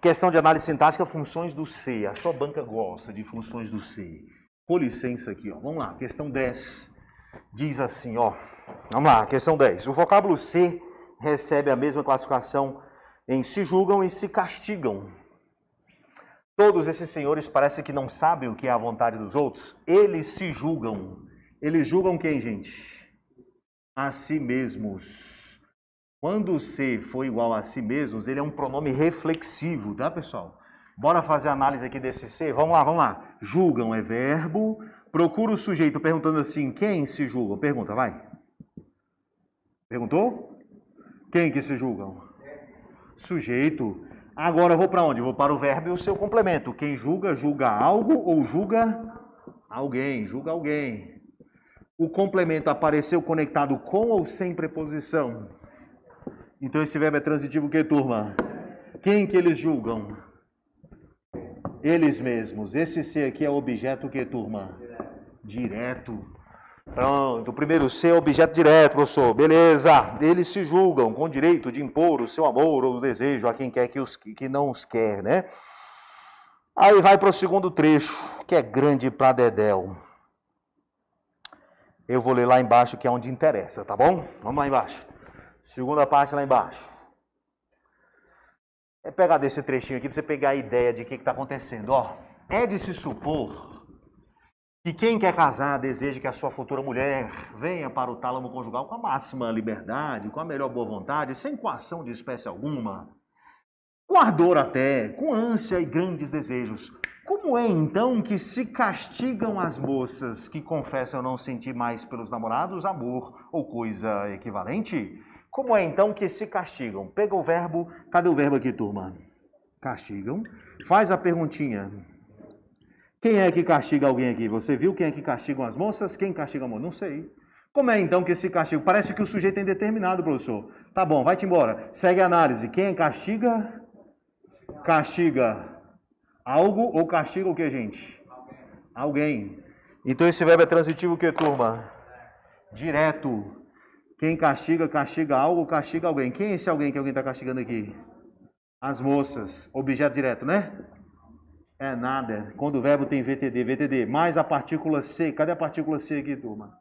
Questão de análise sintática, funções do C. A sua banca gosta de funções do C. Com licença aqui, ó. Vamos lá, questão 10. Diz assim, ó. Vamos lá, questão 10. O vocábulo se recebe a mesma classificação em se julgam e se castigam. Todos esses senhores parecem que não sabem o que é a vontade dos outros. Eles se julgam. Eles julgam quem, gente? A si mesmos. Quando o se for igual a si mesmos, ele é um pronome reflexivo, tá, pessoal? Bora fazer a análise aqui desse se? Vamos lá, vamos lá. Julgam é verbo. Procura o sujeito perguntando assim, quem se julgam? Pergunta, vai. Perguntou? Quem que se julgam? Sujeito. Agora eu vou para onde? Vou para o verbo e o seu complemento. Quem julga, julga algo ou julga alguém? Julga alguém. O complemento apareceu conectado com ou sem preposição? Então esse verbo é transitivo o que, turma? Quem que eles julgam? Eles mesmos. Esse se aqui é objeto o que, turma? Direto. Pronto, o primeiro se é objeto direto, professor. Beleza. Eles se julgam com direito de impor o seu amor ou o desejo a quem quer que não os quer, né? Aí vai para o segundo trecho, que é grande pra dedéu. Eu vou ler lá embaixo, que é onde interessa, tá bom? Vamos lá embaixo. Segunda parte lá embaixo. É pegar desse trechinho aqui para você pegar a ideia de o que está acontecendo. Ó, é de se supor que quem quer casar deseja que a sua futura mulher venha para o tálamo conjugal com a máxima liberdade, com a melhor boa vontade, sem coação de espécie alguma, com ardor até, com ânsia e grandes desejos, Como é então que se castigam as moças que confessam não sentir mais pelos namorados amor ou coisa equivalente? Como é então que se castigam? Pega o verbo, cadê o verbo aqui, turma? Castigam. Faz a perguntinha. Quem é que castiga alguém aqui? Você viu quem é que castigam as moças? Quem castiga a moça? Não sei. Como é então que se castiga? Parece que o sujeito é indeterminado, professor. Tá bom, vai-te embora. Segue a análise. Quem castiga? Castiga algo ou castiga o que, gente? Alguém. Então esse verbo é transitivo o que, turma? Direto. Quem castiga, castiga algo ou castiga alguém. Quem é esse alguém que alguém está castigando aqui? As moças. Objeto direto, né? É nada. Quando o verbo tem VTD, VTD, mais a partícula C. Cadê a partícula C aqui, turma?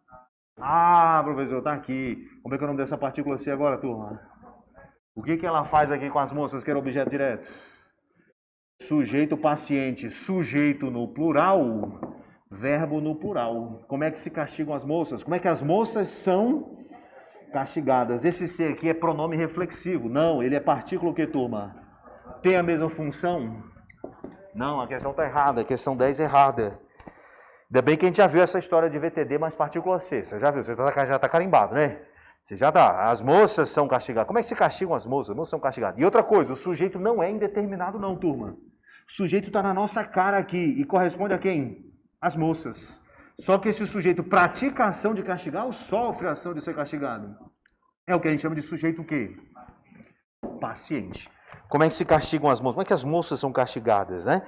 Ah, professor, tá aqui. Como é que é o nome dessa partícula C agora, turma? O que ela faz aqui com as moças, que era objeto direto? Sujeito paciente. Sujeito no plural, verbo no plural. Como é que se castigam as moças? Como é que as moças são castigadas? Esse C aqui é pronome reflexivo. Não, ele é partícula o que, turma? Tem a mesma função? Não, a questão está errada, a questão 10 é errada. Ainda bem que a gente já viu essa história de VTD mais partícula C. Você já viu, você já está carimbado, né? Você já está. As moças são castigadas. Como é que se castigam as moças? As moças são castigadas. E outra coisa, o sujeito não é indeterminado não, turma. O sujeito está na nossa cara aqui e corresponde a quem? As moças. Só que esse sujeito pratica a ação de castigar ou sofre a ação de ser castigado? É o que a gente chama de sujeito o quê? Paciente. Como é que se castigam as moças? Como é que as moças são castigadas, né?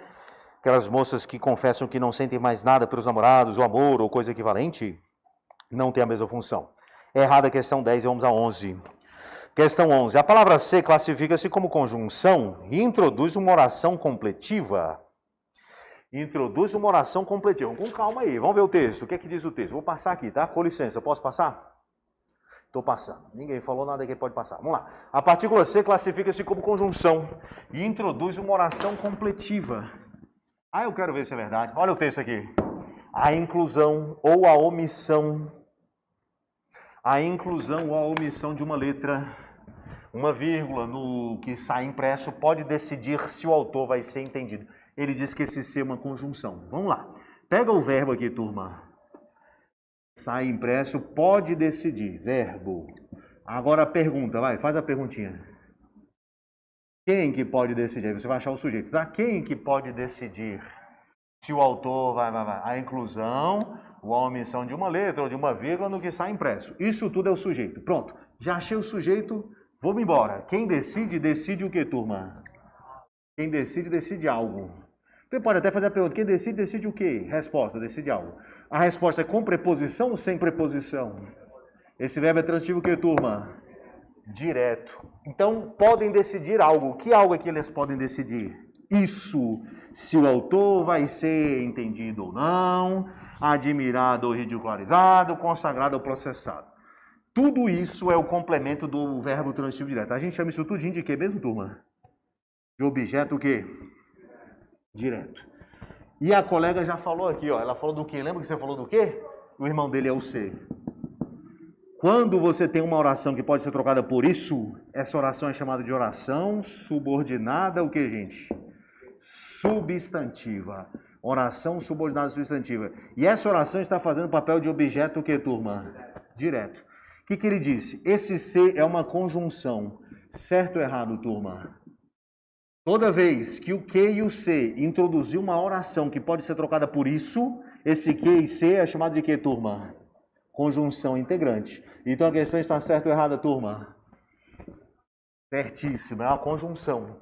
Aquelas moças que confessam que não sentem mais nada pelos namorados, o amor ou coisa equivalente, não tem a mesma função. Errada a questão 10 e vamos a 11. Questão 11. A palavra ser classifica-se como conjunção e introduz uma oração completiva. Introduz uma oração completiva. Com calma aí, vamos ver o texto. O que é que diz o texto? Vou passar aqui, tá? Com licença, posso passar? Estou passando. Ninguém falou nada que pode passar. Vamos lá. A partícula C classifica-se como conjunção e introduz uma oração completiva. Ah, eu quero ver se é verdade. Olha o texto aqui. A inclusão ou a omissão. A inclusão ou a omissão de uma letra, uma vírgula no que sai impresso pode decidir se o autor vai ser entendido. Ele diz que esse ser é uma conjunção. Vamos lá. Pega o verbo aqui, turma. Sai impresso, pode decidir. Verbo. Agora a pergunta, vai, faz a perguntinha. Quem que pode decidir? Aí você vai achar o sujeito, tá? Quem que pode decidir se o autor vai. A inclusão ou a omissão de uma letra ou de uma vírgula no que sai impresso. Isso tudo é o sujeito. Pronto. Já achei o sujeito, vamos embora. Quem decide, decide o que, turma? Quem decide, decide algo. Você pode até fazer a pergunta, quem decide, decide o quê? Resposta, decide algo. A resposta é com preposição ou sem preposição? Esse verbo é transitivo o que, turma? Direto. Então, podem decidir algo. Que algo é que eles podem decidir? Isso. Se o autor vai ser entendido ou não, admirado ou ridicularizado, consagrado ou processado. Tudo isso é o complemento do verbo transitivo direto. A gente chama isso tudinho de quê mesmo, turma? De objeto o quê? Direto. E a colega já falou aqui, ó. Ela falou do quê? Lembra que você falou do quê? O irmão dele é o C. Quando você tem uma oração que pode ser trocada por isso, essa oração é chamada de oração subordinada, o que, gente? Substantiva. Oração subordinada substantiva. E essa oração está fazendo papel de objeto o que, turma? Direto. O que ele disse? Esse ser é uma conjunção. Certo ou errado, turma? Toda vez que o que e o se introduzir uma oração que pode ser trocada por isso, esse que e se é chamado de que, turma? Conjunção integrante. Então a questão está certa ou errada, turma? Certíssima, é uma conjunção.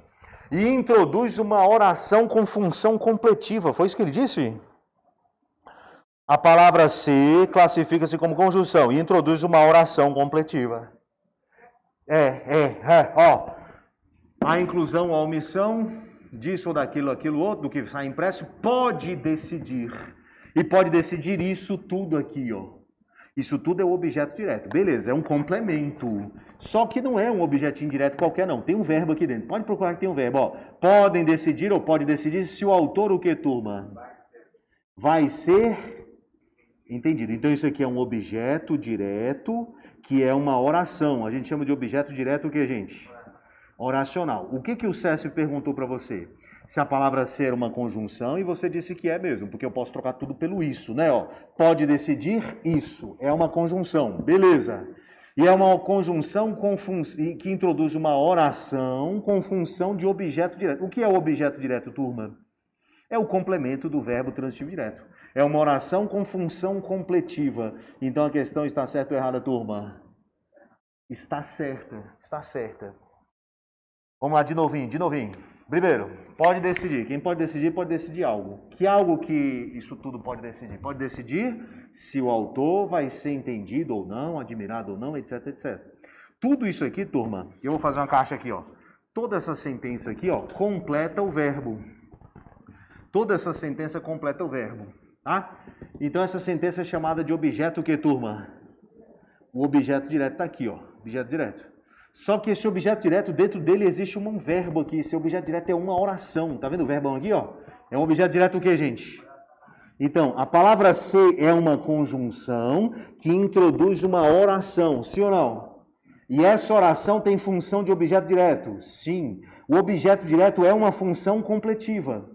E introduz uma oração com função completiva. Foi isso que ele disse? A palavra ser classifica-se como conjunção e introduz uma oração completiva. Ó. A inclusão, a omissão disso ou daquilo, aquilo outro, do que sai impresso, pode decidir. E pode decidir isso tudo aqui, ó. Isso tudo é o objeto direto. Beleza, é um complemento. Só que não é um objetinho direto qualquer, não. Tem um verbo aqui dentro. Pode procurar que tem um verbo, ó. Podem decidir ou pode decidir se o autor, o que, turma? Vai ser entendido. Então, isso aqui é um objeto direto, que é uma oração. A gente chama de objeto direto o que, gente? Oracional. O que o CESP perguntou para você? Se a palavra ser uma conjunção, e você disse que é mesmo, porque eu posso trocar tudo pelo isso, né? Ó, pode decidir isso, é uma conjunção, beleza. E é uma conjunção que introduz uma oração com função de objeto direto. O que é o objeto direto, turma? É o complemento do verbo transitivo direto. É uma oração com função completiva. Então a questão está certa ou errada, turma? Está certa, está certa. Vamos lá, de novinho. Primeiro, pode decidir. Quem pode decidir algo. Que algo que isso tudo pode decidir? Pode decidir se o autor vai ser entendido ou não, admirado ou não, etc, etc. Tudo isso aqui, turma, eu vou fazer uma caixa aqui, ó. Toda essa sentença aqui, ó, completa o verbo. Toda essa sentença completa o verbo, tá? Então essa sentença é chamada de objeto o quê, turma? O objeto direto está aqui, ó, objeto direto. Só que esse objeto direto, dentro dele existe um verbo aqui. Esse objeto direto é uma oração. Tá vendo o verbão aqui, ó? É um objeto direto o quê, gente? Então, a palavra ser é uma conjunção que introduz uma oração, sim ou não? E essa oração tem função de objeto direto? Sim. O objeto direto é uma função completiva.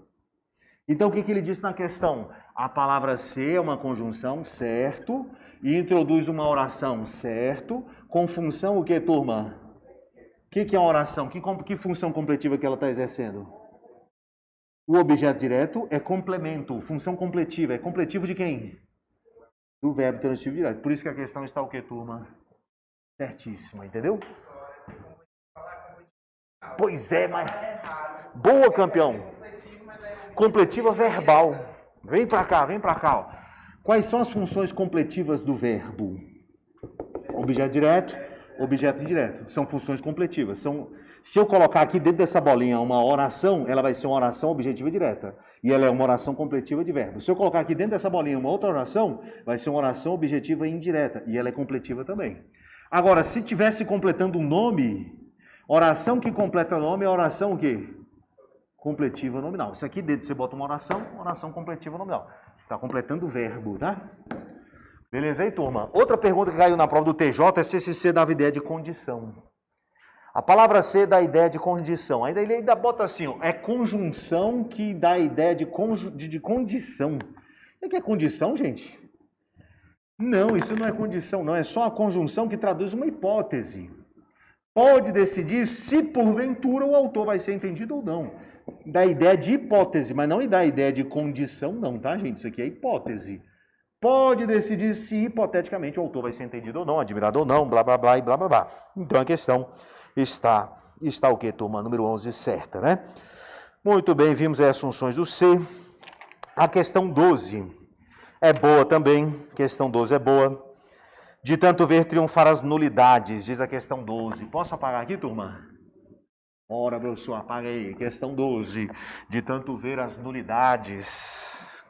Então, o que ele disse na questão? A palavra ser é uma conjunção, certo? E introduz uma oração, certo? Com função o que, turma? O que é uma oração? Que função completiva que ela está exercendo? O objeto direto é complemento, função completiva. É completivo de quem? Do verbo transitivo direto. Por isso que a questão está o que, turma? Certíssima, entendeu? Pois é, mas... Boa, campeão! Completiva verbal. Vem pra cá, ó. Quais são as funções completivas do verbo? Objeto direto, objeto indireto. São funções completivas. Se eu colocar aqui dentro dessa bolinha uma oração, ela vai ser uma oração objetiva direta. E ela é uma oração completiva de verbo. Se eu colocar aqui dentro dessa bolinha uma outra oração, vai ser uma oração objetiva indireta. E ela é completiva também. Agora, se tivesse completando um nome, oração que completa nome é oração o quê? Completiva nominal. Isso aqui dentro você bota uma oração completiva nominal. Está completando o verbo, tá? Beleza aí, turma? Outra pergunta que caiu na prova do TJ é se esse ser dava ideia de condição. A palavra ser dá ideia de condição. Ainda ele ainda bota assim, ó, é conjunção que dá a ideia de condição. O que é condição, gente? Não, isso não é condição, não. É só a conjunção que traduz uma hipótese. Pode decidir se, porventura, o autor vai ser entendido ou não. Dá a ideia de hipótese, mas não dá a ideia de condição, não, tá, gente? Isso aqui é hipótese. Pode decidir se, hipoteticamente, o autor vai ser entendido ou não, admirado ou não, blá, blá, blá e blá, blá, blá. Então, a questão está o quê, turma? Número 11, certa, né? Muito bem, vimos aí as funções do ser. A questão 12 é boa também. Questão 12 é boa. De tanto ver triunfar as nulidades, diz a questão 12. Posso apagar aqui, turma? Ora, professor, apaga aí. Questão 12. De tanto ver as nulidades.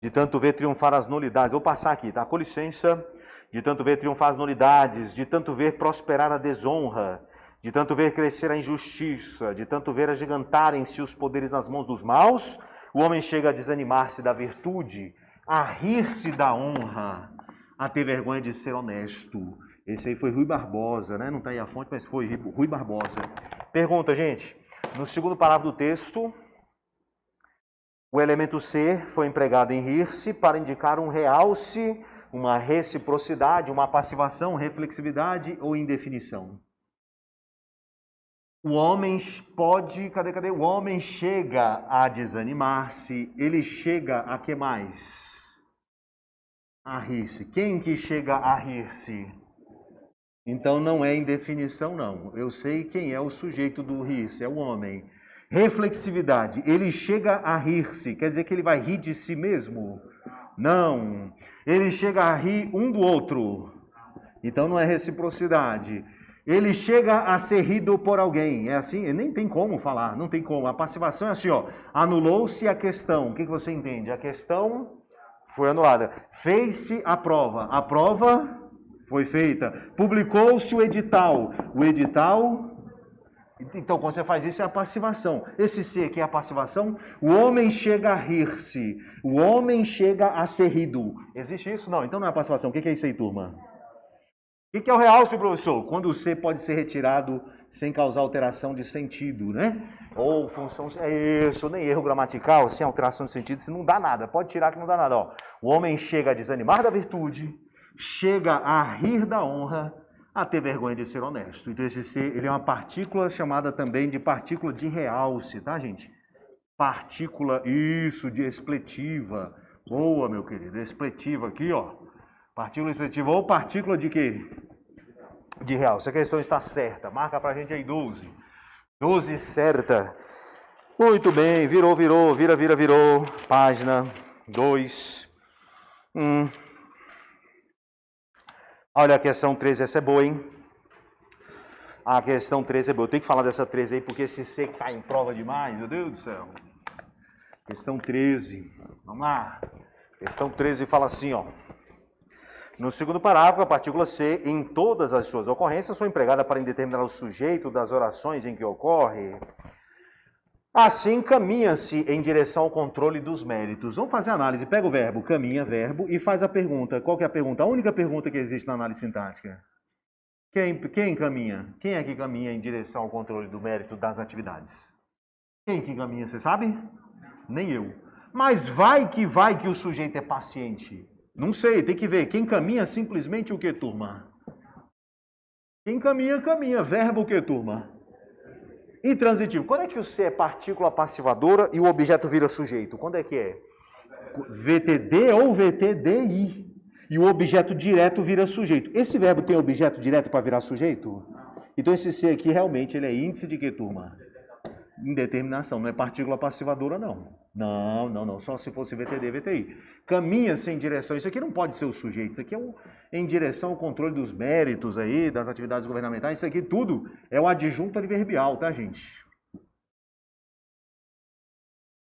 De tanto ver triunfar as nulidades. Vou passar aqui, tá? Com licença. De tanto ver triunfar as nulidades. De tanto ver prosperar a desonra. De tanto ver crescer a injustiça. De tanto ver agigantarem-se os poderes nas mãos dos maus. O homem chega a desanimar-se da virtude, a rir-se da honra, a ter vergonha de ser honesto. Esse aí foi Rui Barbosa, né? Não está aí a fonte, mas foi Rui Barbosa. Pergunta, gente. No segundo parágrafo do texto, o elemento ser foi empregado em rir-se para indicar um realce, uma reciprocidade, uma passivação, reflexividade ou indefinição. O homem pode... Cadê? O homem chega a desanimar-se. Ele chega a que mais? A rir-se. Quem que chega a rir-se? Então não é indefinição, não. Eu sei quem é o sujeito do rir-se, é o homem. Reflexividade. Ele chega a rir-se. Quer dizer que ele vai rir de si mesmo? Não. Ele chega a rir um do outro. Então não é reciprocidade. Ele chega a ser rido por alguém. É assim? Nem tem como falar, não tem como. A passivação é assim, ó. Anulou-se a questão. O que você entende? A questão foi anulada. Fez-se a prova. A prova foi feita. Publicou-se o edital. O edital... Então, quando você faz isso, é a passivação. Esse ser aqui é a passivação. O homem chega a rir-se. O homem chega a ser rido. Existe isso? Não. Então não é a passivação. O que é isso aí, turma? O que é o realce, professor? Quando o C pode ser retirado sem causar alteração de sentido, né? Ou função... É isso, nem erro gramatical, sem alteração de sentido, isso não dá nada. Pode tirar que não dá nada. Ó. O homem chega a desanimar da virtude, chega a rir da honra, a ter vergonha de ser honesto. Então esse C, ele é uma partícula chamada também de partícula de realce, tá, gente? Partícula, isso, de expletiva. Boa, meu querido, expletiva aqui, ó. Partícula expletiva ou partícula de quê? De realce. A questão está certa. Marca pra gente aí 12. 12 certa. Muito bem, virou. Página 2. Olha a questão 13, essa é boa, hein? A questão 13 é boa. Eu tenho que falar dessa 13 aí, porque esse C cai em prova demais, meu Deus do céu. Questão 13. Vamos lá. Questão 13 fala assim, ó. No segundo parágrafo, a partícula C, em todas as suas ocorrências, foi empregada para indeterminar o sujeito das orações em que ocorre. Assim, caminha-se em direção ao controle dos méritos. Vamos fazer a análise. Pega o verbo, caminha, verbo, e faz a pergunta. Qual que é a pergunta? A única pergunta que existe na análise sintática. Quem caminha? Quem é que caminha em direção ao controle do mérito das atividades? Quem que caminha, você sabe? Nem eu. Mas vai que o sujeito é paciente. Não sei, tem que ver. Quem caminha simplesmente o que, turma? Quem caminha, caminha. Verbo o que, turma? Intransitivo. Quando é que o C é partícula passivadora e o objeto vira sujeito? Quando é que é? VTD ou VTDI. E o objeto direto vira sujeito. Esse verbo tem objeto direto para virar sujeito? Então esse C aqui realmente ele é índice de que, turma? Indeterminação. Não é partícula passivadora, não. Não. Só se fosse VTD, VTI. Caminha-se em direção... Isso aqui não pode ser o sujeito. Isso aqui é em direção ao controle dos méritos aí, das atividades governamentais. Isso aqui tudo é o adjunto adverbial, tá, gente?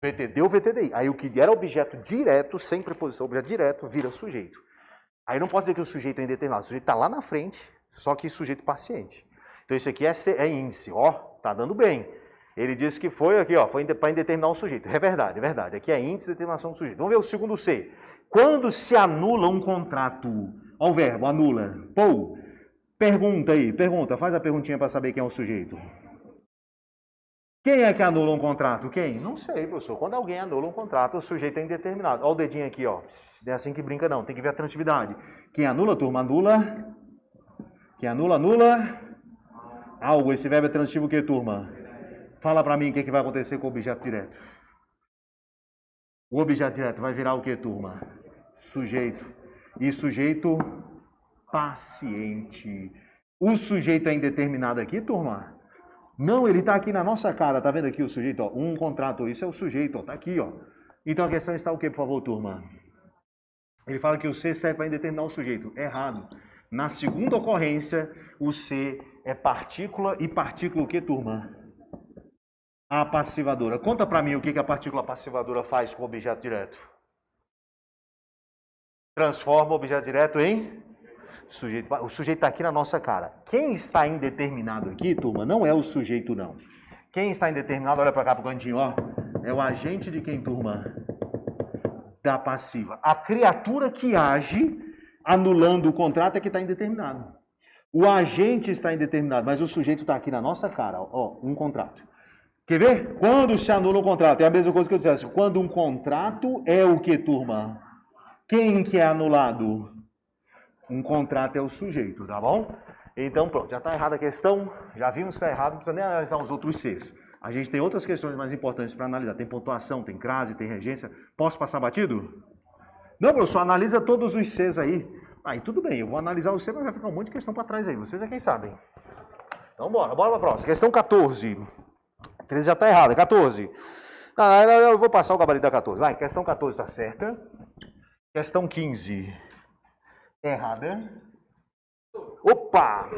VTD ou VTDI. Aí o que era objeto direto, sem preposição, objeto direto, vira sujeito. Aí não posso dizer que o sujeito é indeterminado. O sujeito está lá na frente, só que sujeito paciente. Então isso aqui é índice. Ó, tá dando bem. Ele disse que foi aqui, ó, foi para indeterminar um sujeito. É verdade. Aqui é índice de determinação do sujeito. Vamos ver o segundo C. Quando se anula um contrato, ó o verbo, anula. Pô, pergunta, faz a perguntinha para saber quem é o sujeito. Quem é que anula um contrato? Quem? Não sei, professor. Quando alguém anula um contrato, o sujeito é indeterminado. Ó o dedinho aqui, ó. Não é assim que brinca, não. Tem que ver a transitividade. Quem anula, turma? Anula. Quem anula, anula. Algo. Esse verbo é transitivo o que, turma? Fala para mim o que vai acontecer com o objeto direto. O objeto direto vai virar o que, turma? Sujeito. E sujeito paciente. O sujeito é indeterminado aqui, turma? Não, ele está aqui na nossa cara. Tá vendo aqui o sujeito? Ó, um contrato. Isso é o sujeito. Ó, tá aqui, ó. Então a questão está o que, por favor, turma? Ele fala que o C serve para indeterminar o sujeito. Errado. Na segunda ocorrência, o C é partícula e partícula o que, turma? A passivadora. Conta para mim o que a partícula passivadora faz com o objeto direto. Transforma o objeto direto em sujeito. O sujeito está aqui na nossa cara. Quem está indeterminado aqui, turma, não é o sujeito, não. Quem está indeterminado, olha para cá para o cantinho, ó. É o agente de quem, turma? Da passiva. A criatura que age anulando o contrato é que está indeterminado. O agente está indeterminado, mas o sujeito está aqui na nossa cara, ó, um contrato. Quer ver? Quando se anula um contrato, é a mesma coisa que eu dissesse. Quando um contrato é o que, turma? Quem que é anulado? Um contrato é o sujeito, tá bom? Então, pronto, já está errada a questão. Já vimos que está errado, não precisa nem analisar os outros Cs. A gente tem outras questões mais importantes para analisar. Tem pontuação, tem crase, tem regência. Posso passar batido? Não, professor, analisa todos os Cs aí. Aí tudo bem, eu vou analisar o C, mas vai ficar um monte de questão para trás aí. Vocês é quem sabem. Então, bora para a próxima. Questão 14. 13 já está errada, 14. Eu vou passar o gabarito da 14. Vai, questão 14 está certa. Questão 15. Errada. Opa!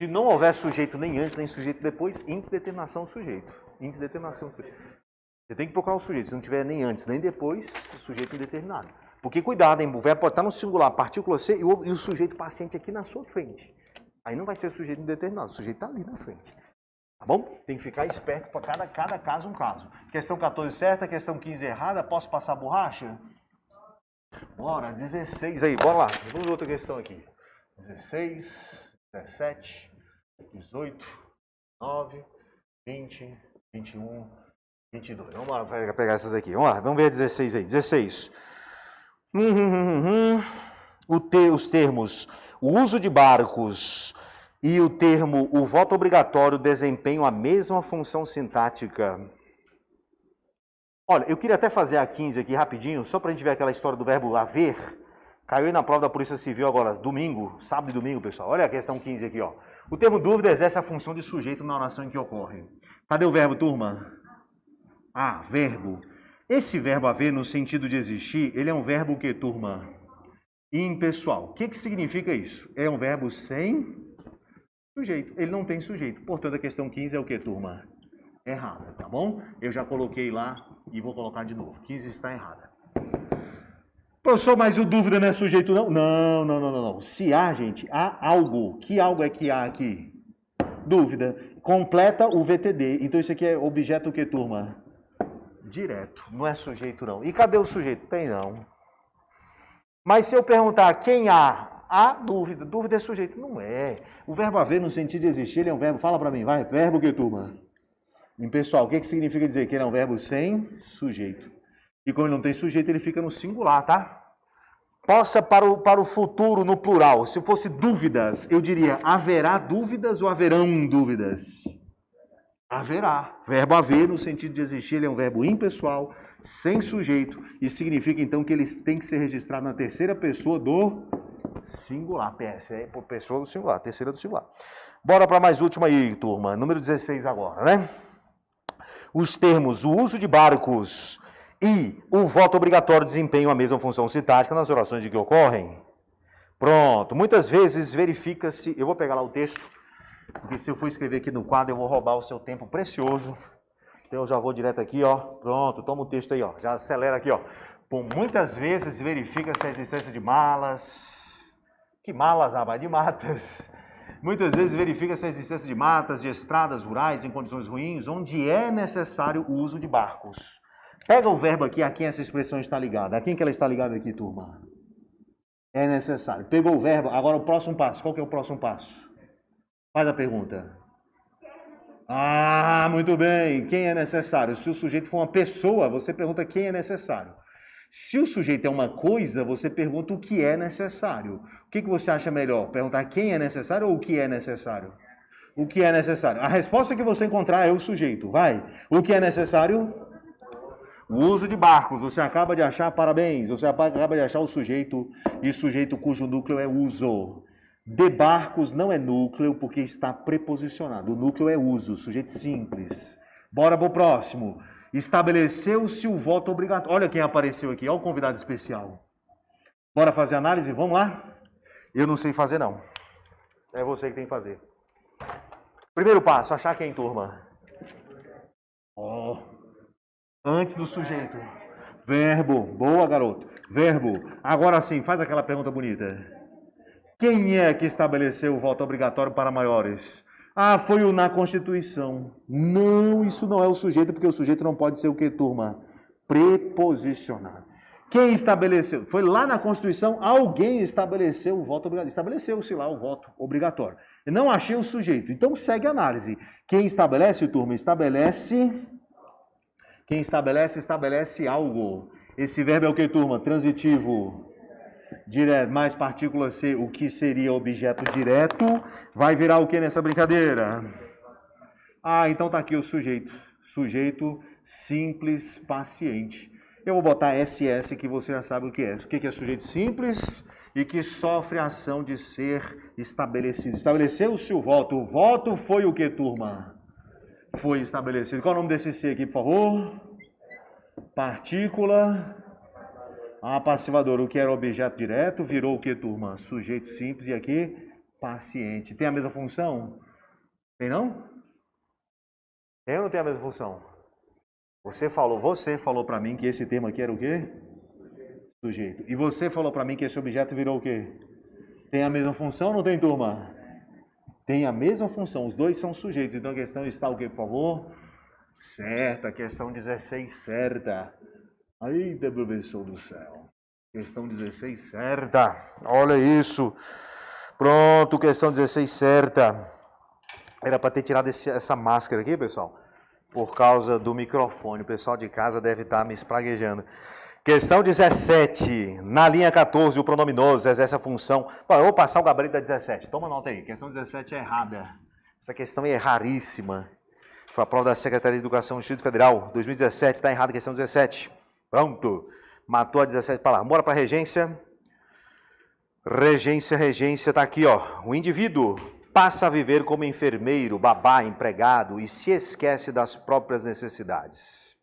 Se não houver sujeito nem antes, nem sujeito depois, índice de determinação do sujeito. Índice de determinação do sujeito. Você tem que procurar o sujeito. Se não tiver nem antes, nem depois, o sujeito indeterminado. Porque cuidado, hein? O verbo pode estar no singular, partícula C, e o sujeito paciente aqui na sua frente. Aí não vai ser sujeito indeterminado, o sujeito está ali na frente. Tá bom? Tem que ficar esperto para cada caso um caso. Questão 14 certa, questão 15 errada. Posso passar a borracha? Bora, 16 aí, bora lá. Vamos ver outra questão aqui. 16, 17, 18, 9, 20, 21, 22. Vamos lá pegar essas aqui. Vamos lá, vamos ver a 16 aí. 16. Os termos, o uso de barcos e o voto obrigatório desempenham a mesma função sintática. Olha, eu queria até fazer a 15 aqui rapidinho, só para a gente ver aquela história do verbo haver. Caiu aí na prova da Polícia Civil agora, domingo, sábado e domingo, pessoal. Olha a questão 15 aqui, ó. O termo dúvida exerce a função de sujeito na oração em que ocorre. Cadê o verbo, turma? Ah, verbo. Esse verbo haver, no sentido de existir, ele é um verbo o quê, turma? Impessoal. O que significa isso? É um verbo sem sujeito. Ele não tem sujeito. Portanto, a questão 15 é o quê, turma? Errada, tá bom? Eu já coloquei lá e vou colocar de novo. 15 está errada. Professor, mas o dúvida não é sujeito não? Não. Se há, gente, há algo. Que algo é que há aqui? Dúvida. Completa o VTD. Então isso aqui é objeto o quê, turma? Direto. Não é sujeito não. E cadê o sujeito? Tem não. Mas se eu perguntar quem há dúvida. Dúvida é sujeito? Não é. O verbo haver no sentido de existir, ele é um verbo. Fala para mim, vai. Verbo o quê, turma? Impessoal. O que significa dizer que ele é um verbo sem sujeito? E como ele não tem sujeito, ele fica no singular, tá? Possa para o futuro, no plural. Se fosse dúvidas, eu diria haverá dúvidas ou haverão dúvidas? Haverá. Verbo haver, no sentido de existir, ele é um verbo impessoal, sem sujeito, e significa então que ele tem que ser registrado na terceira pessoa do singular. PS é por pessoa do singular, terceira do singular. Bora para mais última aí, turma. Número 16 agora, né? Os termos, o uso de barcos e o voto obrigatório desempenham a mesma função sintática nas orações de que ocorrem. Pronto. Muitas vezes verifica-se... Eu vou pegar lá o texto, porque se eu for escrever aqui no quadro, eu vou roubar o seu tempo precioso. Então eu já vou direto aqui, ó. Pronto, toma o texto aí, ó. Já acelera aqui, ó. Por muitas vezes verifica-se a existência de malas. Que malas, rapaz? De matas. Muitas vezes verifica-se a existência de matas, de estradas rurais em condições ruins, onde é necessário o uso de barcos. Pega o verbo aqui, a quem essa expressão está ligada. A quem que ela está ligada aqui, turma? É necessário. Pegou o verbo, agora o próximo passo. Qual que é o próximo passo? Faz a pergunta. Ah, muito bem. Quem é necessário? Se o sujeito for uma pessoa, você pergunta quem é necessário. Se o sujeito é uma coisa, você pergunta o que é necessário. O que você acha melhor? Perguntar quem é necessário ou o que é necessário? O que é necessário. A resposta que você encontrar é o sujeito. Vai. O que é necessário? O uso de barcos, você acaba de achar, parabéns, você acaba de achar o sujeito, e sujeito cujo núcleo é uso. De barcos não é núcleo, porque está preposicionado. O núcleo é uso, sujeito simples. Bora pro próximo. Estabeleceu-se o voto obrigatório. Olha quem apareceu aqui, olha o convidado especial. Bora fazer análise? Vamos lá? Eu não sei fazer, não. É você que tem que fazer. Primeiro passo, achar quem, turma? Antes do sujeito. Verbo. Boa, garoto. Verbo. Agora sim, faz aquela pergunta bonita. Quem é que estabeleceu o voto obrigatório para maiores? Ah, foi o na Constituição. Não, isso não é o sujeito, porque o sujeito não pode ser o que, turma? Preposicionado. Quem estabeleceu? Foi lá na Constituição, alguém estabeleceu o voto obrigatório. Estabeleceu-se lá o voto obrigatório. Eu não achei o sujeito. Então segue a análise. Quem estabelece, turma? Quem estabelece, estabelece algo. Esse verbo é o que, turma? Transitivo. Direto, mais partícula C, o que seria objeto direto, vai virar o que nessa brincadeira? Ah, então tá aqui o sujeito. Sujeito simples, paciente. Eu vou botar SS, que você já sabe o que é. O que é sujeito simples e que sofre a ação de ser estabelecido. Estabeleceu-se o voto. O voto foi o que, turma? Foi estabelecido. Qual é o nome desse C aqui, por favor? Partícula passivador. O que era objeto direto virou o que, turma? Sujeito simples e aqui paciente. Tem a mesma função? Tem não? Tem ou não tem a mesma função? Você falou para mim que esse termo aqui era o quê? Sujeito. E você falou para mim que esse objeto virou o quê? Tem a mesma função ou não tem, turma? tem a mesma função, os dois são sujeitos. Então a questão está o quê, por favor? Certa, questão 16 certa. Eita, professor do céu. Questão 16 certa. Olha isso. Pronto, questão 16 certa. Era para ter tirado essa máscara aqui, pessoal, por causa do microfone. O pessoal de casa deve estar me espraguejando. Questão 17. Na linha 14, o pronome nos exerce a função. Bom, eu vou passar o gabarito da 17. Toma nota aí. Questão 17 é errada. Essa questão é raríssima. Foi a prova da Secretaria de Educação do Distrito Federal, 2017. Está errada a questão 17. Pronto. Matou a 17 para lá. Bora para a regência. Regência está aqui, ó. O indivíduo passa a viver como enfermeiro, babá, empregado e se esquece das próprias necessidades.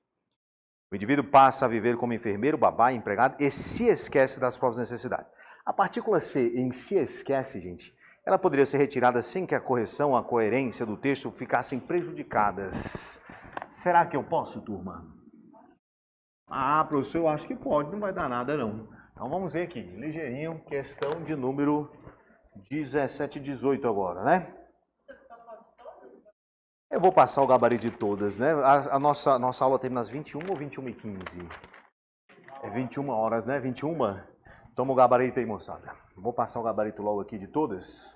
O indivíduo passa a viver como enfermeiro, babá, empregado e se esquece das próprias necessidades. A partícula C em se esquece, gente, ela poderia ser retirada sem que a correção, a coerência do texto ficassem prejudicadas. Será que eu posso, turma? Ah, professor, eu acho que pode, não vai dar nada não. Então vamos ver aqui, ligeirinho, questão de número 17 e 18 agora, né? Eu vou passar o gabarito de todas, né? A nossa aula termina às 21 ou 21h15? É 21 horas, né? 21? Toma o gabarito aí, moçada. Vou passar o gabarito logo aqui de todas.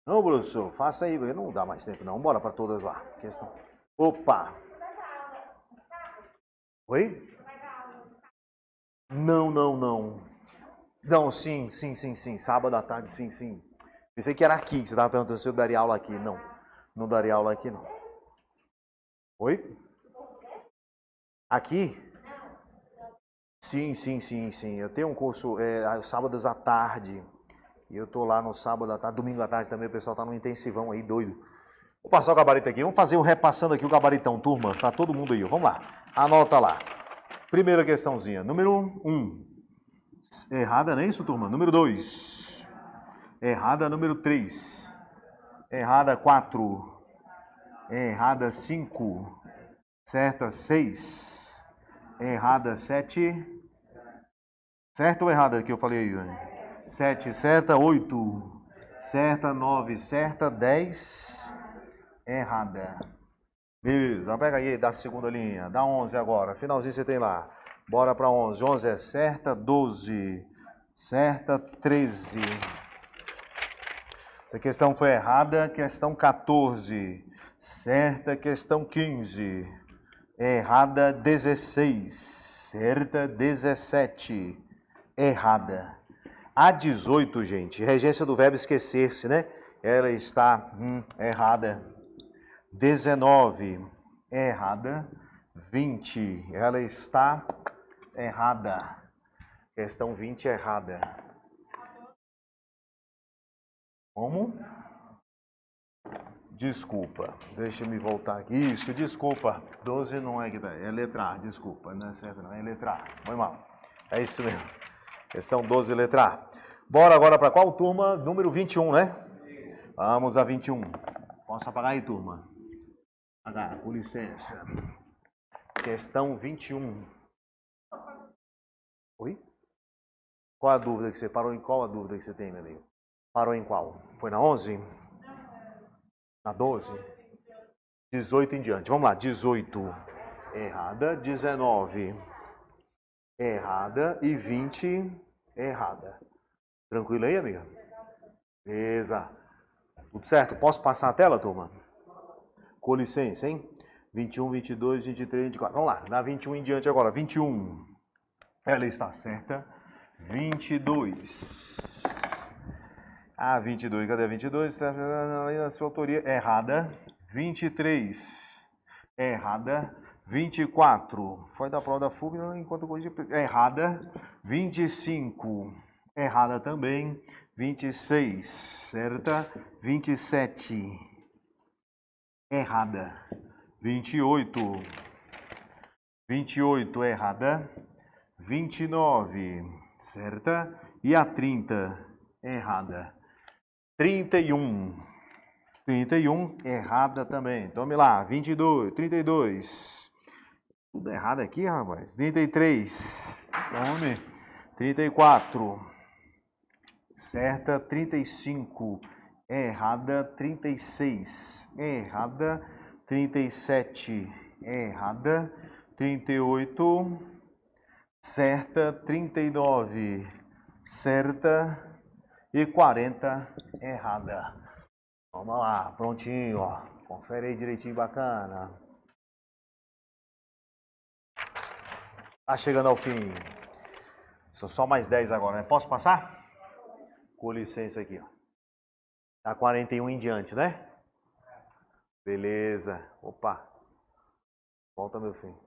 Não, professor, faça aí, não dá mais tempo não. Bora para todas lá. Questão. Opa! Oi? Não. Não, sim. Sábado à tarde, sim. Pensei que era aqui, que você estava perguntando se eu daria aula aqui. Não daria aula aqui, não. Oi? Aqui? Sim. Eu tenho um curso sábados à tarde. E eu tô lá no sábado à tarde, domingo à tarde também, o pessoal tá no intensivão aí, doido. Vou passar o gabarito aqui. Vamos fazer repassando aqui o gabaritão, turma, para todo mundo aí. Vamos lá. Anota lá. Primeira questãozinha. Número 1. Errada, não é isso, turma? Número 2. Errada, número 3. Errada, 4. Errada, 5. Certa, 6. Errada, 7. Certa ou errada que eu falei aí? 7, certa, 8. Certa, 9. Certa, 10. Errada. Beleza, pega aí da segunda linha. Dá 11 agora. Finalzinho você tem lá. Bora para 11. 11 é certa, 12. Certa, 13. Essa questão foi errada. Questão 14. Certa, questão 15. Errada, 16. Certa, 17. Errada. A 18, gente, regência do verbo esquecer-se, né? Ela está errada. 19, errada. 20, ela está errada. Questão 20, errada. Como? Desculpa, deixa eu me voltar aqui. Isso, desculpa. 12 não é que tá, é letra A, desculpa, não é certo não, é letra A. Foi mal. É isso mesmo. Questão 12, letra A. Bora agora para qual turma? Número 21, né? Vamos a 21. Posso apagar aí, turma? Apagar, com licença. Questão 21. Oi? Qual a dúvida que você parou em qual a dúvida que você tem, meu amigo? Parou em qual? Foi na 11? Na 12? 18 em diante. Vamos lá, 18. Errada. 19. Errada. E 20. Errada. Tranquilo aí, amiga? Beleza. Tudo certo? Posso passar a tela, turma? Com licença, hein? 21, 22, 23, 24. Vamos lá, da 21 em diante agora. 21. Ela está certa. 22. Ah, 22. Cadê a 22? A sua autoria errada. 23. Errada. 24. Foi da prova da FUB, enquanto errada. 25. Errada também. 26. Certa. 27. Errada. 28. 28. Errada. 29. Certa. E a 30. Errada. 31. 31. Errada também. Tome lá. 22. 32. Tudo errado aqui, rapaz. 33. Tome. 34. Certa. 35. errada, 36, errada, 37, errada, 38, certa, 39, certa e 40, errada. Vamos lá, prontinho, ó. Confere aí direitinho, bacana. Tá chegando ao fim. São só mais 10 agora, né? Posso passar? Com licença aqui, ó. Tá 41 em diante, né? Beleza. Opa. Volta, meu filho.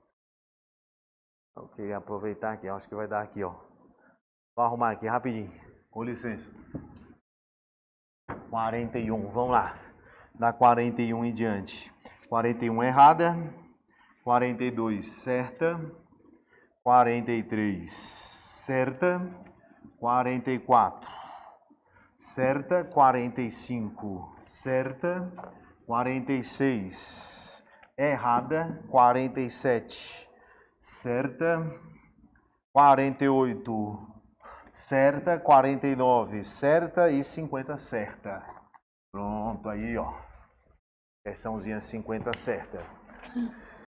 Eu queria aproveitar aqui, acho que vai dar aqui, ó. Vou arrumar aqui rapidinho. Com licença. 41, vamos lá. Da 41 em diante. 41 errada. 42 certa. 43 certa. 44 certa. 45 certa. 46 errada. 47 certa. 48 certa, 49 certa e 50 certa. Pronto, aí ó. Versãozinha 50 certa.